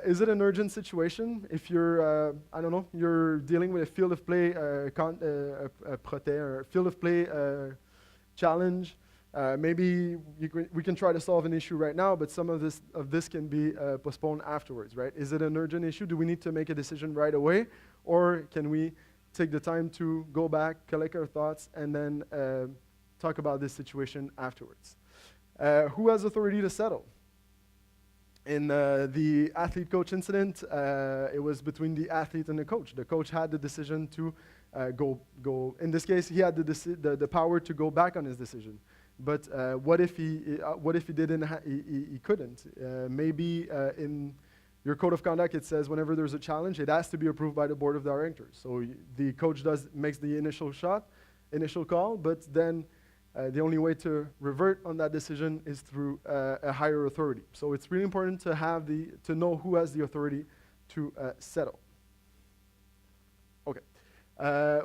Is it an urgent situation? If you're, I don't know, you're dealing with a field of play or field of play challenge. Maybe we can try to solve an issue right now, but some of this can be postponed afterwards, right? Is it an urgent issue? Do we need to make a decision right away? Or can we take the time to go back, collect our thoughts, and then talk about this situation afterwards? Who has authority to settle? In the athlete-coach incident, it was between the athlete and the coach. The coach had the decision to go. In this case, he had the power to go back on his decision. But what if he didn't? He couldn't. Maybe in your code of conduct it says whenever there's a challenge, it has to be approved by the board of directors. So the coach makes the initial call, but then the only way to revert on that decision is through a higher authority. So it's really important to know who has the authority to settle. Okay.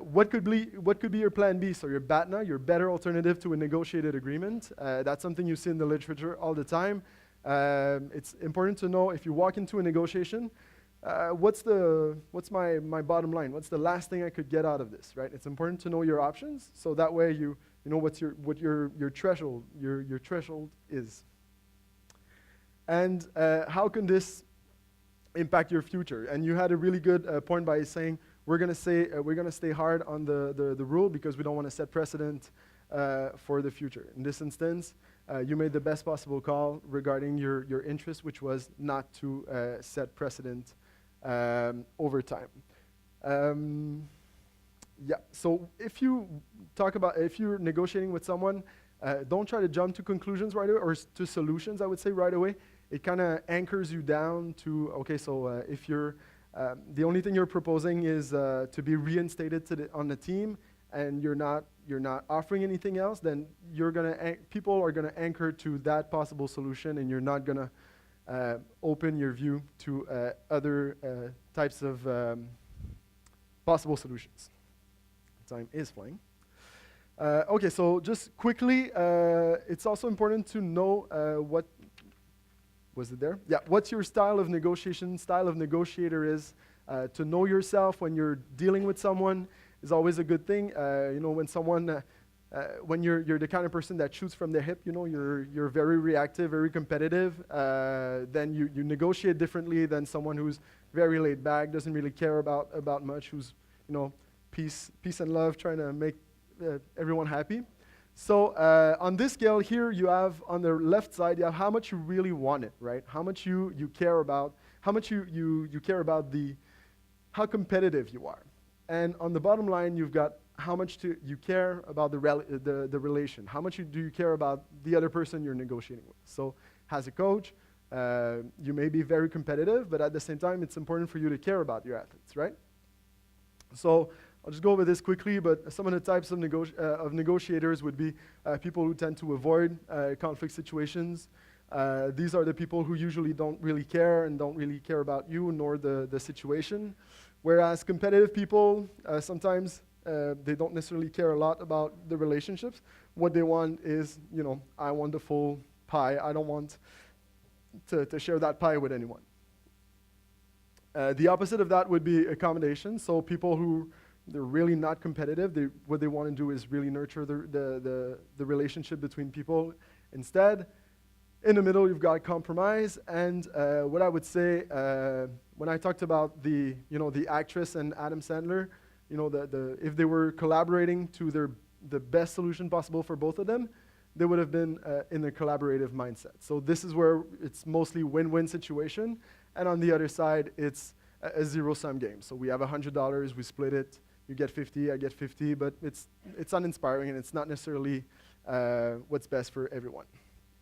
What could be your plan B? So your BATNA, your better alternative to a negotiated agreement. That's something you see in the literature all the time. It's important to know if you walk into a negotiation, what's my bottom line? What's the last thing I could get out of this, right? It's important to know your options, so that way you know what your threshold is. And how can this impact your future? And you had a really good point by saying we're gonna stay hard on the rule because we don't want to set precedent for the future. In this instance, you made the best possible call regarding your interest, which was not to set precedent over time. Yeah, so if you're negotiating with someone, don't try to jump to conclusions right away, or to solutions, I would say, right away. It kind of anchors you down to, okay, so if you're, the only thing you're proposing is to be reinstated on the team, and you're not offering anything else, then people are gonna anchor to that possible solution, and you're not gonna open your view to other types of possible solutions. Time is flying. Okay, so just quickly, it's also important to know what was it there? Yeah, what's your style of negotiator is. To know yourself when you're dealing with someone is always a good thing. You know, when you're the kind of person that shoots from the hip, you know, you're very reactive, very competitive, then you negotiate differently than someone who's very laid back, doesn't really care about much, who's, you know, peace and love, trying to make everyone happy. So on this scale here, you have on the left side, you have how much you really want it, right? How much you care about, how much you care about how competitive you are. And on the bottom line, you've got how much you care about the relation. How much do you care about the other person you're negotiating with? So as a coach, you may be very competitive, but at the same time, it's important for you to care about your athletes, right? So I'll just go over this quickly, but some of the types of negotiators would be people who tend to avoid conflict situations. These are the people who usually don't really care and don't really care about you nor the situation. Whereas competitive people, sometimes they don't necessarily care a lot about the relationships. What they want is, you know, I want the full pie. I don't want to share that pie with anyone. The opposite of that would be accommodation. So people who they're really not competitive. What they want to do is really nurture the relationship between people. Instead, in the middle, you've got compromise. And what I would say when I talked about the actress and Adam Sandler, you know, if they were collaborating to the best solution possible for both of them, they would have been in a collaborative mindset. So this is where it's mostly win-win situation. And on the other side, it's a zero-sum game. So we have $100, we split it. You get 50, I get 50, but it's uninspiring and it's not necessarily what's best for everyone.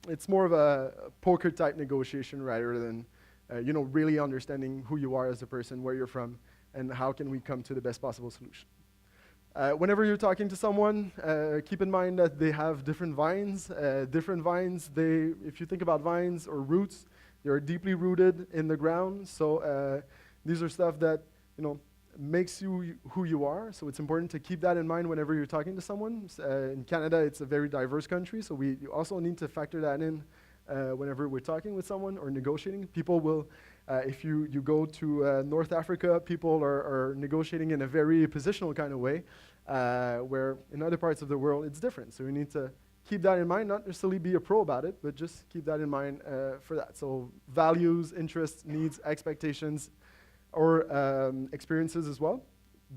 It's more of a poker-type negotiation rather than really understanding who you are as a person, where you're from, and how can we come to the best possible solution. Whenever you're talking to someone, keep in mind that they have different vines. If you think about vines or roots, they're deeply rooted in the ground. So these are stuff that, you know, makes you who you are. So it's important to keep that in mind whenever you're talking to someone. In Canada, it's a very diverse country, so you also need to factor that in whenever we're talking with someone or negotiating. People will, if you go to North Africa, people are negotiating in a very positional kind of way, where in other parts of the world, it's different. So you need to keep that in mind, not necessarily be a pro about it, but just keep that in mind for that. So values, interests, needs, expectations, or experiences as well.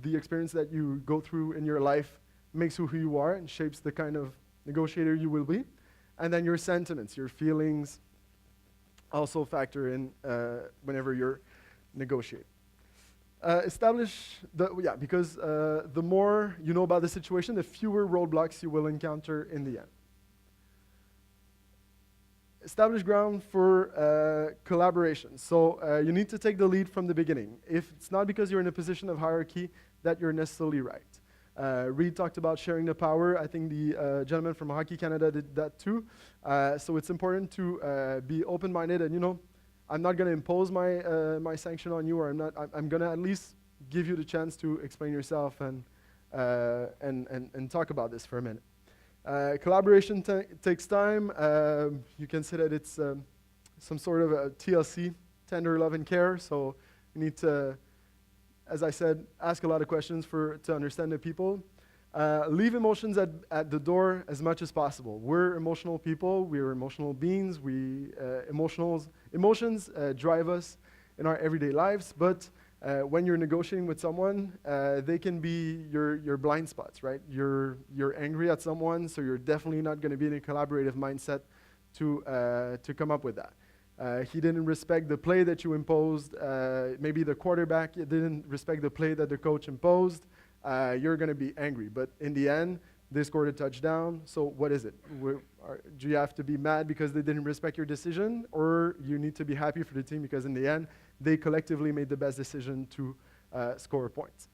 The experience that you go through in your life makes you who you are and shapes the kind of negotiator you will be. And then your sentiments, your feelings also factor in whenever you're negotiating. Because the more you know about the situation, the fewer roadblocks you will encounter in the end. Establish ground for collaboration. So you need to take the lead from the beginning. If it's not because you're in a position of hierarchy that you're necessarily right. Reed talked about sharing the power. I think the gentleman from Hockey Canada did that too. So it's important to be open-minded, and I'm not going to impose my sanction on you, or I'm going to at least give you the chance to explain yourself and talk about this for a minute. Collaboration takes time. You can say that it's some sort of a TLC, tender love and care. So you need to, as I said, ask a lot of questions to understand the people. Leave emotions at the door as much as possible. We're emotional people. We're emotional beings. Emotions drive us in our everyday lives. But when you're negotiating with someone, they can be your blind spots, right? You're angry at someone, so you're definitely not going to be in a collaborative mindset to come up with that. He didn't respect the play that you imposed. Maybe the quarterback didn't respect the play that the coach imposed. You're going to be angry. But in the end, they scored a touchdown. So what is it? Do you have to be mad because they didn't respect your decision? Or you need to be happy for the team because in the end, they collectively made the best decision to score points.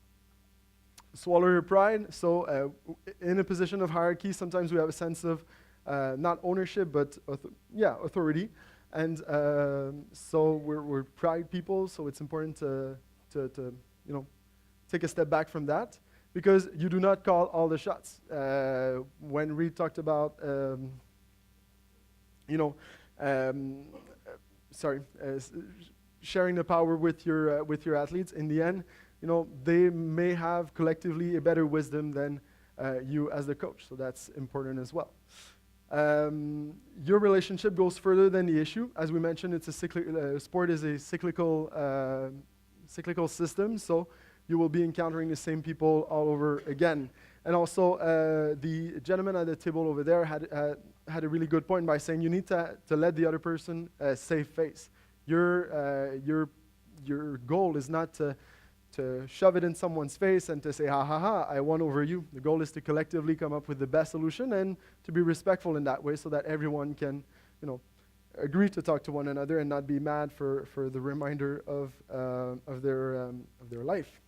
Swallow your pride. So in a position of hierarchy, sometimes we have a sense of not ownership, but authority. And so we're pride people, so it's important to take a step back from that, because you do not call all the shots. When Reed talked about, sharing the power with your athletes, in the end, they may have collectively a better wisdom than you as the coach. So that's important as well. Your relationship goes further than the issue. As we mentioned, it's sport is a cyclical system, so you will be encountering the same people all over again. And also, the gentleman at the table over there had a really good point by saying you need to let the other person save face. Your goal is not to shove it in someone's face and to say, ha ha ha, I won over you. The goal is to collectively come up with the best solution and to be respectful in that way so that everyone can, agree to talk to one another and not be mad for the reminder of their life.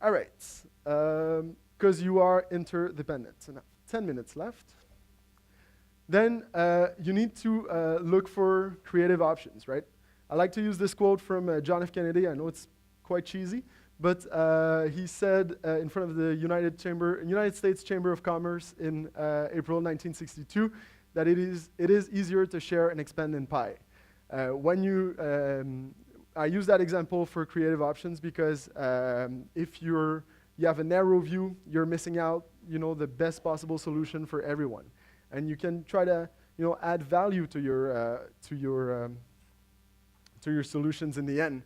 All right, because you are interdependent. So now, 10 minutes left. Then you need to look for creative options, right? I like to use this quote from John F. Kennedy. I know it's quite cheesy, but he said in front of the United States Chamber of Commerce in April 1962 that it is easier to share and expand than pie. I use that example for creative options because if you have a narrow view, you're missing out, the best possible solution for everyone, and you can try to, add value to your solutions in the end.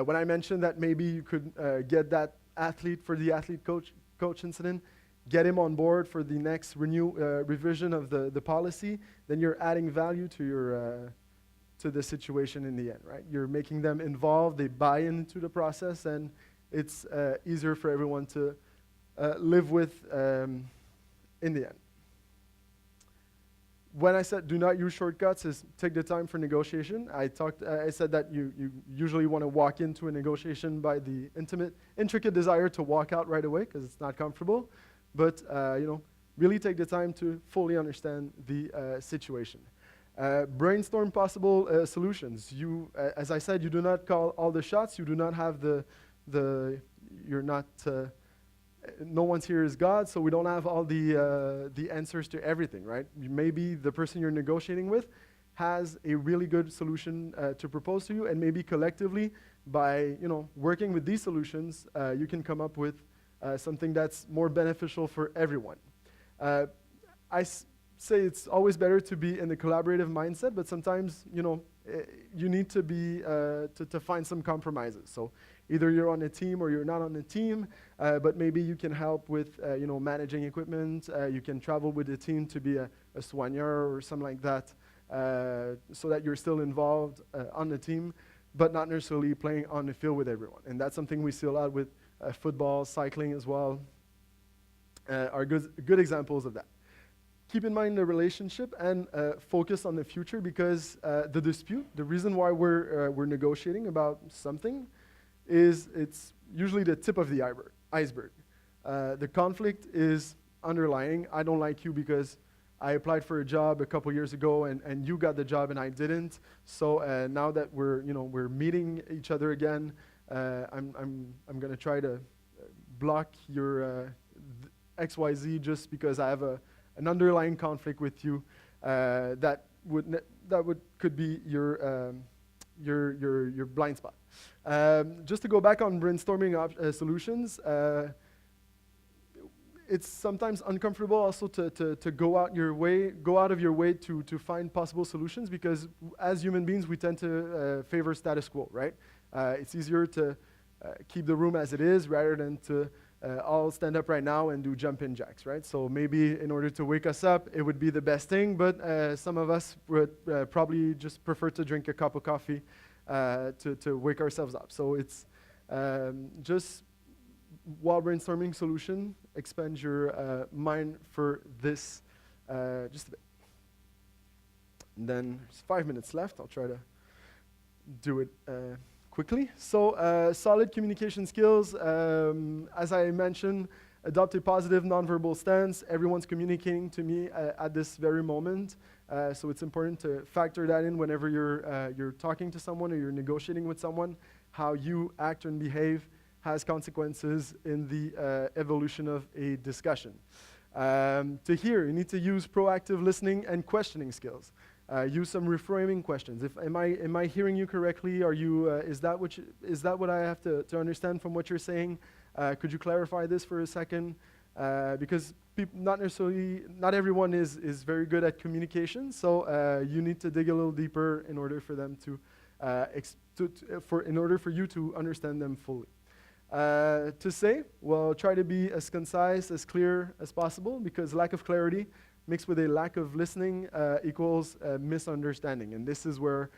When I mentioned that maybe you could get that athlete for the athlete-coach incident, get him on board for the next revision of the policy, then you're adding value to the situation in the end, right? You're making them involved, they buy into the process, and it's easier for everyone to live with in the end. When I said do not use shortcuts, is take the time for negotiation. I said that you usually want to walk into a negotiation by the intricate desire to walk out right away because it's not comfortable. But really take the time to fully understand the situation. Brainstorm possible solutions. As I said, you do not call all the shots. You do not have you're not. No one's here is God, so we don't have all the answers to everything, right? Maybe the person you're negotiating with has a really good solution to propose to you, and maybe collectively, by working with these solutions, you can come up with something that's more beneficial for everyone. Say it's always better to be in the collaborative mindset, but sometimes you need to be to find some compromises. So either you're on a team or you're not on a team, but maybe you can help with managing equipment. You can travel with the team to be a soigneur or something like that, so that you're still involved on the team, but not necessarily playing on the field with everyone. And that's something we see a lot with football, cycling as well, are good examples of that. Keep in mind the relationship and focus on the future, because the dispute, the reason why we're negotiating about something, is it's usually the tip of the iceberg. The conflict is underlying. I don't like you because I applied for a job a couple years ago and you got the job and I didn't. So now that we're meeting each other again, I'm going to try to block your XYZ just because I have an underlying conflict with you that could be your blind spot. Just to go back on brainstorming solutions, it's sometimes uncomfortable also to go out of your way to find possible solutions, because as human beings we tend to favor status quo, right? It's easier to keep the room as it is rather than to all stand up right now and do jumping jacks, right? So maybe in order to wake us up, it would be the best thing, but some of us would probably just prefer to drink a cup of coffee to wake ourselves up. So it's just while brainstorming solution, expand your mind for this just a bit. And then there's 5 minutes left. I'll try to do it quickly. So solid communication skills. As I mentioned, adopt a positive nonverbal stance. Everyone's communicating to me at this very moment. So it's important to factor that in whenever you're talking to someone or you're negotiating with someone. How you act and behave has consequences in the evolution of a discussion. To hear, you need to use proactive listening and questioning skills. Use some reframing questions. Am I hearing you correctly? Are you? Is that what I have to understand from what you're saying? Could you clarify this for a second? Because not everyone is very good at communication. So you need to dig a little deeper in order for them in order for you to understand them fully. To say, well, try to be as concise, as clear as possible, because lack of clarity mixed with a lack of listening equals misunderstanding, and this is where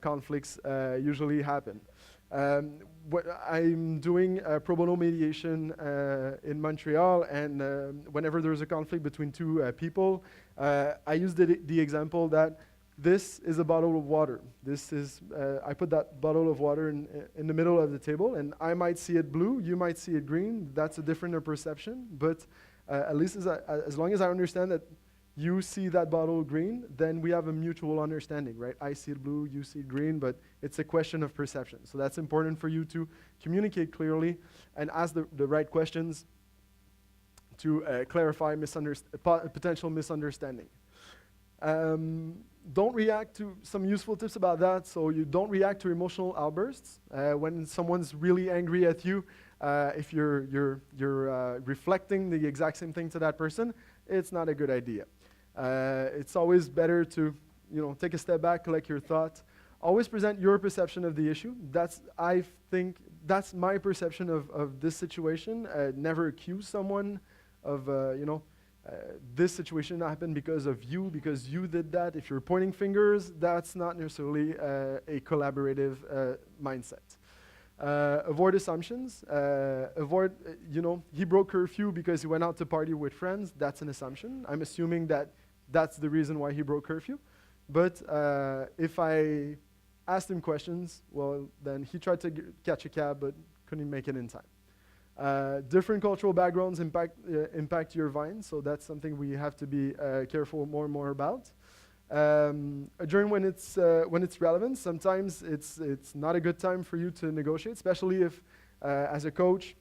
conflicts usually happen. What I'm doing pro bono mediation in Montreal, and whenever there's a conflict between two people, I use the example that this is a bottle of water. This is, I put that bottle of water in the middle of the table, and I might see it blue, you might see it green. That's a different perception, but at least as long as I understand that you see that bottle green, then we have a mutual understanding, right? I see it blue, you see it green, but it's a question of perception. So that's important for you to communicate clearly and ask the right questions to clarify potential misunderstanding. Don't react to some useful tips about that. So you don't react to emotional outbursts. When someone's really angry at you, if you're reflecting the exact same thing to that person, it's not a good idea. It's always better to take a step back, collect your thoughts. Always present your perception of the issue. I think that's my perception of this situation. Never accuse someone of this situation happened because of you, because you did that. If you're pointing fingers, that's not necessarily a collaborative mindset. Avoid assumptions. Avoid, he broke curfew because he went out to party with friends. That's an assumption. I'm assuming that that's the reason why he broke curfew. But if I asked him questions, well, then he tried to catch a cab but couldn't make it in time. Different cultural backgrounds impact your vine, so that's something we have to be careful more and more about. Adjourn when it's relevant. Sometimes it's not a good time for you to negotiate, especially if, as a coach,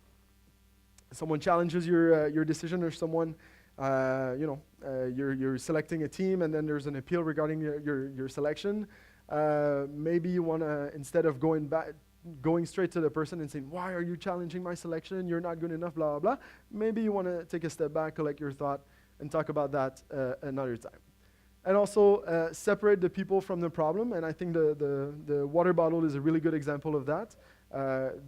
someone challenges your decision, or someone, you're selecting a team and then there's an appeal regarding your selection. Maybe you want to, instead of going straight to the person and saying, why are you challenging my selection? You're not good enough, blah, blah, blah. Maybe you want to take a step back, collect your thought, and talk about that another time. And also separate the people from the problem, and I think the water bottle is a really good example of that.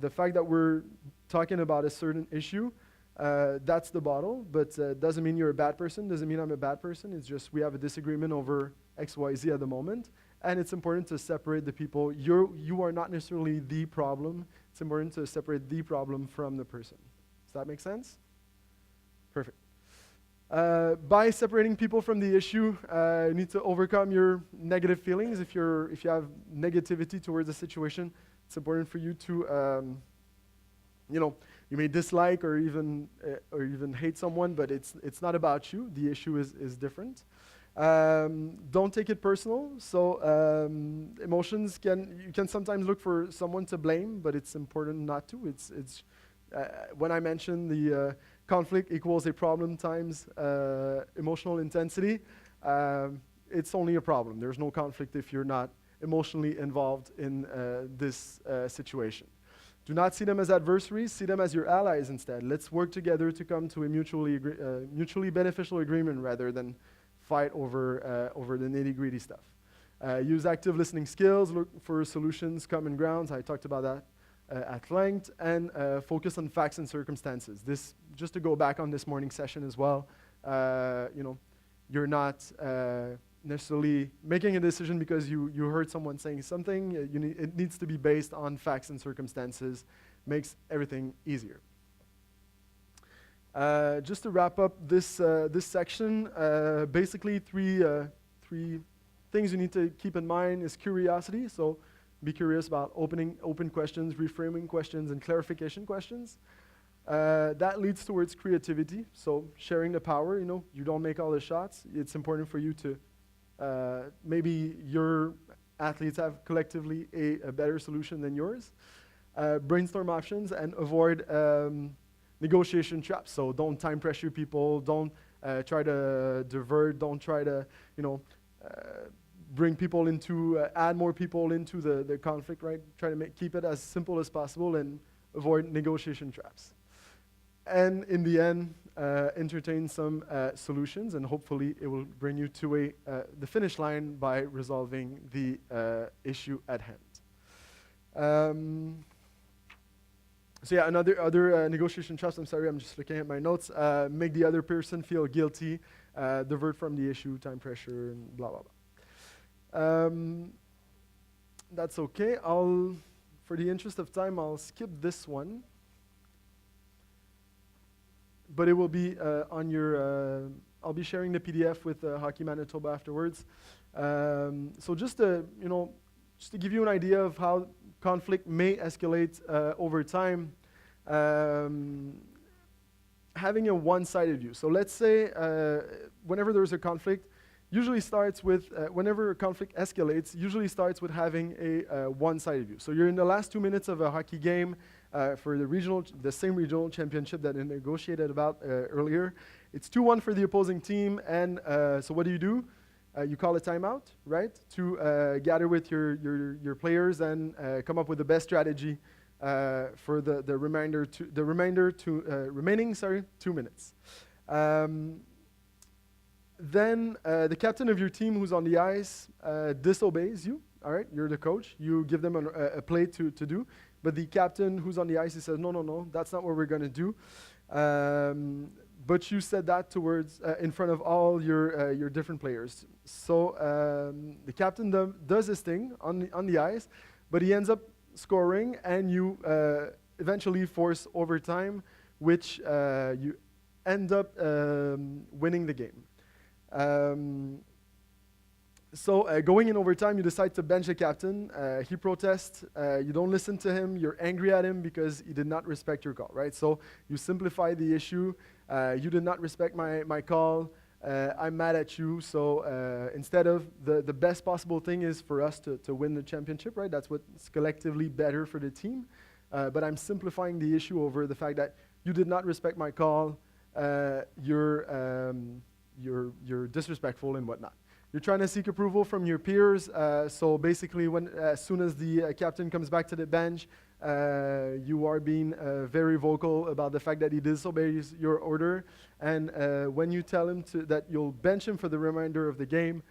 The fact that we're talking about a certain issue, that's the bottle, but doesn't mean you're a bad person, doesn't mean I'm a bad person. It's just we have a disagreement over X, Y, Z at the moment, and it's important to separate the people. You are not necessarily the problem. It's important to separate the problem from the person. Does that make sense? Perfect. By separating people from the issue, you need to overcome your negative feelings. If you have negativity towards a situation, it's important for you to You may dislike or even hate someone, but it's not about you. The issue is different. Don't take it personal. So emotions you can sometimes look for someone to blame, but it's important not to. It's when I mentioned the conflict equals a problem times emotional intensity, it's only a problem. There's no conflict if you're not emotionally involved in this situation. Do not see them as adversaries, see them as your allies instead. Let's work together to come to a mutually beneficial agreement rather than fight over the nitty-gritty stuff. Use active listening skills, look for solutions, common grounds. I talked about that at length, and focus on facts and circumstances. This, just to go back on this morning session as well, you're not necessarily making a decision because you heard someone saying something. It needs to be based on facts and circumstances. Makes everything easier. Just to wrap up this section, basically three things you need to keep in mind is curiosity. So be curious about open questions, reframing questions, and clarification questions. That leads towards creativity. So sharing the power. You don't make all the shots. It's important for you to maybe your athletes have collectively a better solution than yours. Brainstorm options and avoid negotiation traps. So don't time pressure people. Don't try to divert. Don't try to bring people into add more people into the conflict. Right. Try to keep it as simple as possible and avoid negotiation traps. And in the end, entertain some solutions, and hopefully it will bring you to the finish line by resolving the issue at hand. So yeah, other negotiation traps. I'm sorry, I'm just looking at my notes. Make the other person feel guilty, divert from the issue, time pressure, and blah blah blah. That's okay. For the interest of time, I'll skip this one. But it will be on your. I'll be sharing the PDF with Hockey Manitoba afterwards. So just to give you an idea of how conflict may escalate over time, having a one-sided view. So let's say whenever there's a conflict, usually starts with whenever a conflict escalates, usually starts with having a one-sided view. So you're in the last 2 minutes of a hockey game. For the same regional championship that I negotiated about earlier. It's 2-1 for the opposing team, and so what do? You call a timeout, right? To gather with your players and come up with the best strategy for the remaining 2 minutes. Then the captain of your team who's on the ice disobeys you. All right, you're the coach. You give them a play to do. But the captain who's on the ice, he says, no, that's not what we're going to do. But you said that in front of all your different players. So the captain does his thing on the ice, but he ends up scoring, and you eventually force overtime, which you end up winning the game. So going in overtime, you decide to bench the captain. He protests. You don't listen to him. You're angry at him because he did not respect your call, right? So you simplify the issue. You did not respect my call. I'm mad at you. So instead of the best possible thing is for us to win the championship, right? That's what's collectively better for the team. But I'm simplifying the issue over the fact that you did not respect my call. You're disrespectful and whatnot. You're trying to seek approval from your peers. So basically, as soon as the captain comes back to the bench, you are being very vocal about the fact that he disobeys your order. And when you tell him that you'll bench him for the remainder of the game,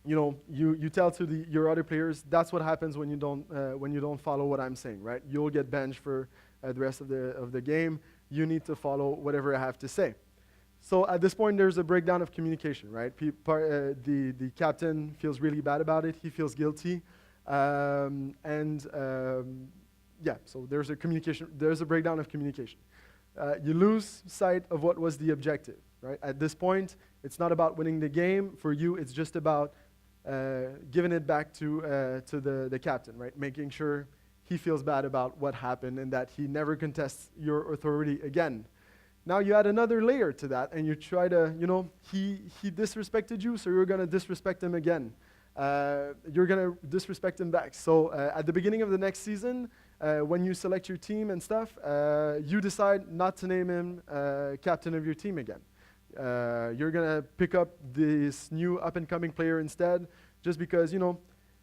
you tell to your other players, that's what happens when you don't follow what I'm saying, right? You'll get benched for the rest of the game. You need to follow whatever I have to say. So at this point, there's a breakdown of communication, right? The captain feels really bad about it. He feels guilty. So there's a breakdown of communication. You lose sight of what was the objective, right? At this point, it's not about winning the game. For you, it's just about giving it back to the captain, right? Making sure he feels bad about what happened and that he never contests your authority again. Now you add another layer to that, and you try to, he disrespected you, so you're going to disrespect him again. You're going to disrespect him back. So at the beginning of the next season, when you select your team and stuff, you decide not to name him captain of your team again. You're going to pick up this new up-and-coming player instead, just because,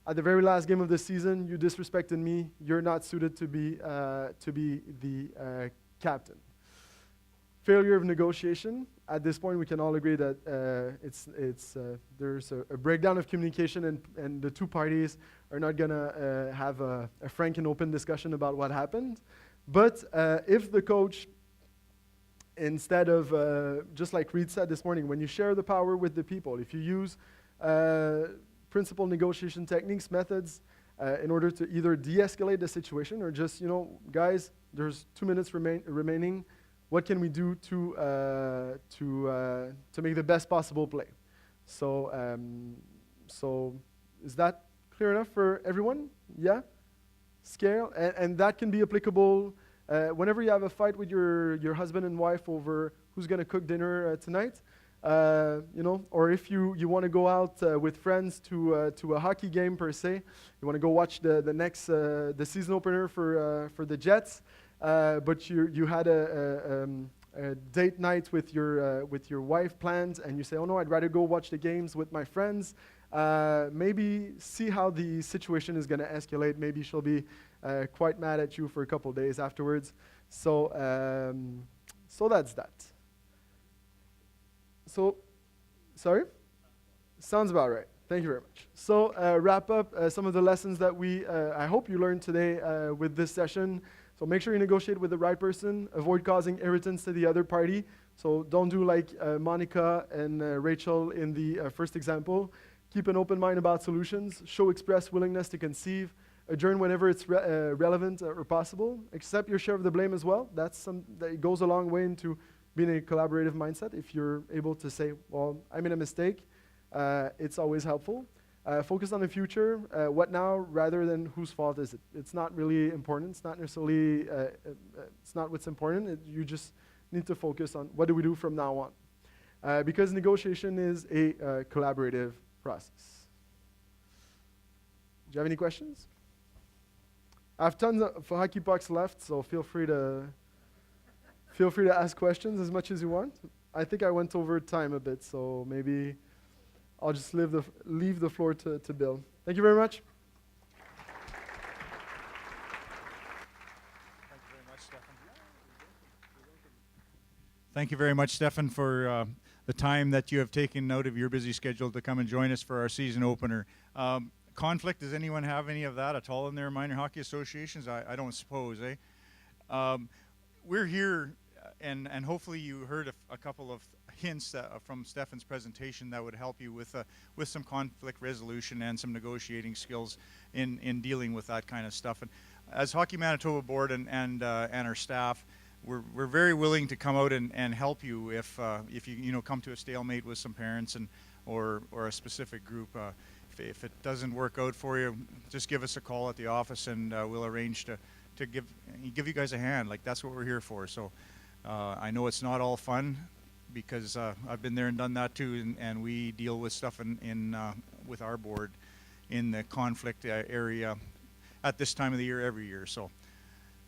at the very last game of the season, you disrespected me. You're not suited to be the captain. Failure of negotiation. At this point, we can all agree that there's a breakdown of communication, and the two parties are not going to have a frank and open discussion about what happened. But if the coach, instead of, just like Reed said this morning, when you share the power with the people, if you use principal negotiation techniques, methods, in order to either de-escalate the situation or just, guys, there's 2 minutes remaining. What can we do to make the best possible play? So is that clear enough for everyone? Yeah? Scale? And that can be applicable whenever you have a fight with your husband and wife over who's going to cook dinner tonight. Or if you want to go out with friends to a hockey game per se, you want to go watch the season opener for the Jets. But you had a date night with your wife planned, and you say, oh no, I'd rather go watch the games with my friends. Maybe see how the situation is going to escalate. Maybe she'll be quite mad at you for a couple days afterwards. So that's that. So, sorry? Sounds about right. Thank you very much. So wrap up some of the lessons that I hope you learned today with this session. So make sure you negotiate with the right person. Avoid causing irritants to the other party. So don't do like Monica and Rachel in the first example. Keep an open mind about solutions. Show express willingness to conceive. Adjourn whenever it's relevant or possible. Accept your share of the blame as well. That goes a long way into being a collaborative mindset. If you're able to say, well, I made a mistake, it's always helpful. Focus on the future, what now, rather than whose fault is it. It's not really important. It's not necessarily, it's not what's important. You just need to focus on what do we do from now on. Because negotiation is a collaborative process. Do you have any questions? I have tons of hockey pucks left, so feel free to ask questions as much as you want. I think I went over time a bit, so maybe I'll just leave the floor to Bill. Thank you very much. Thank you very much, Stephane, for the time that you have taken out of your busy schedule to come and join us for our season opener. Conflict, does anyone have any of that at all in their minor hockey associations? I don't suppose, eh? We're here, and hopefully you heard a couple of hints from Stephane's presentation that would help you with some conflict resolution and some negotiating skills in dealing with that kind of stuff. And as Hockey Manitoba Board and our staff, we're very willing to come out and help you if you come to a stalemate with some parents or a specific group. If it doesn't work out for you, just give us a call at the office, and we'll arrange to give you guys a hand. Like, that's what we're here for. So I know it's not all fun, because I've been there and done that too, and we deal with stuff with our board in the conflict area at this time of the year every year. So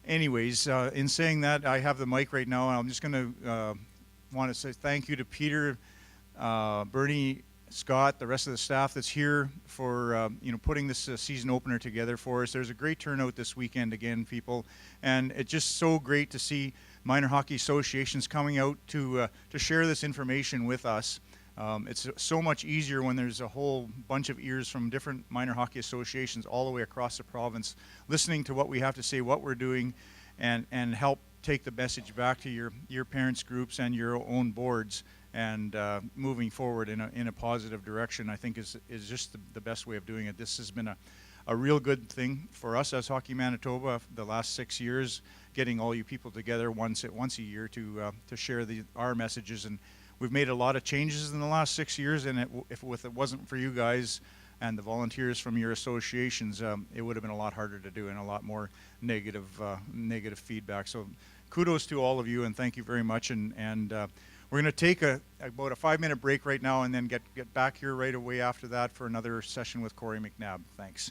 anyways, in saying that, I have the mic right now, and I'm just going to want to say thank you to Peter, Bernie, Scott, the rest of the staff that's here for putting this season opener together for us. There's a great turnout this weekend again, people, and it's just so great to see minor hockey associations coming out to share this information with us. It's so much easier when there's a whole bunch of ears from different minor hockey associations all the way across the province, listening to what we have to say, what we're doing, and help take the message back to your parents' groups and your own boards, and moving forward in a positive direction, I think is just the best way of doing it. This has been a real good thing for us as Hockey Manitoba the last 6 years, getting all you people together once a year to share our messages. And we've made a lot of changes in the last 6 years, and if it wasn't for you guys, and the volunteers from your associations, it would have been a lot harder to do and a lot more negative feedback. So kudos to all of you, and thank you very much. And we're going to take about a 5-minute break right now, and then get back here right away after that for another session with Corey McNabb. Thanks.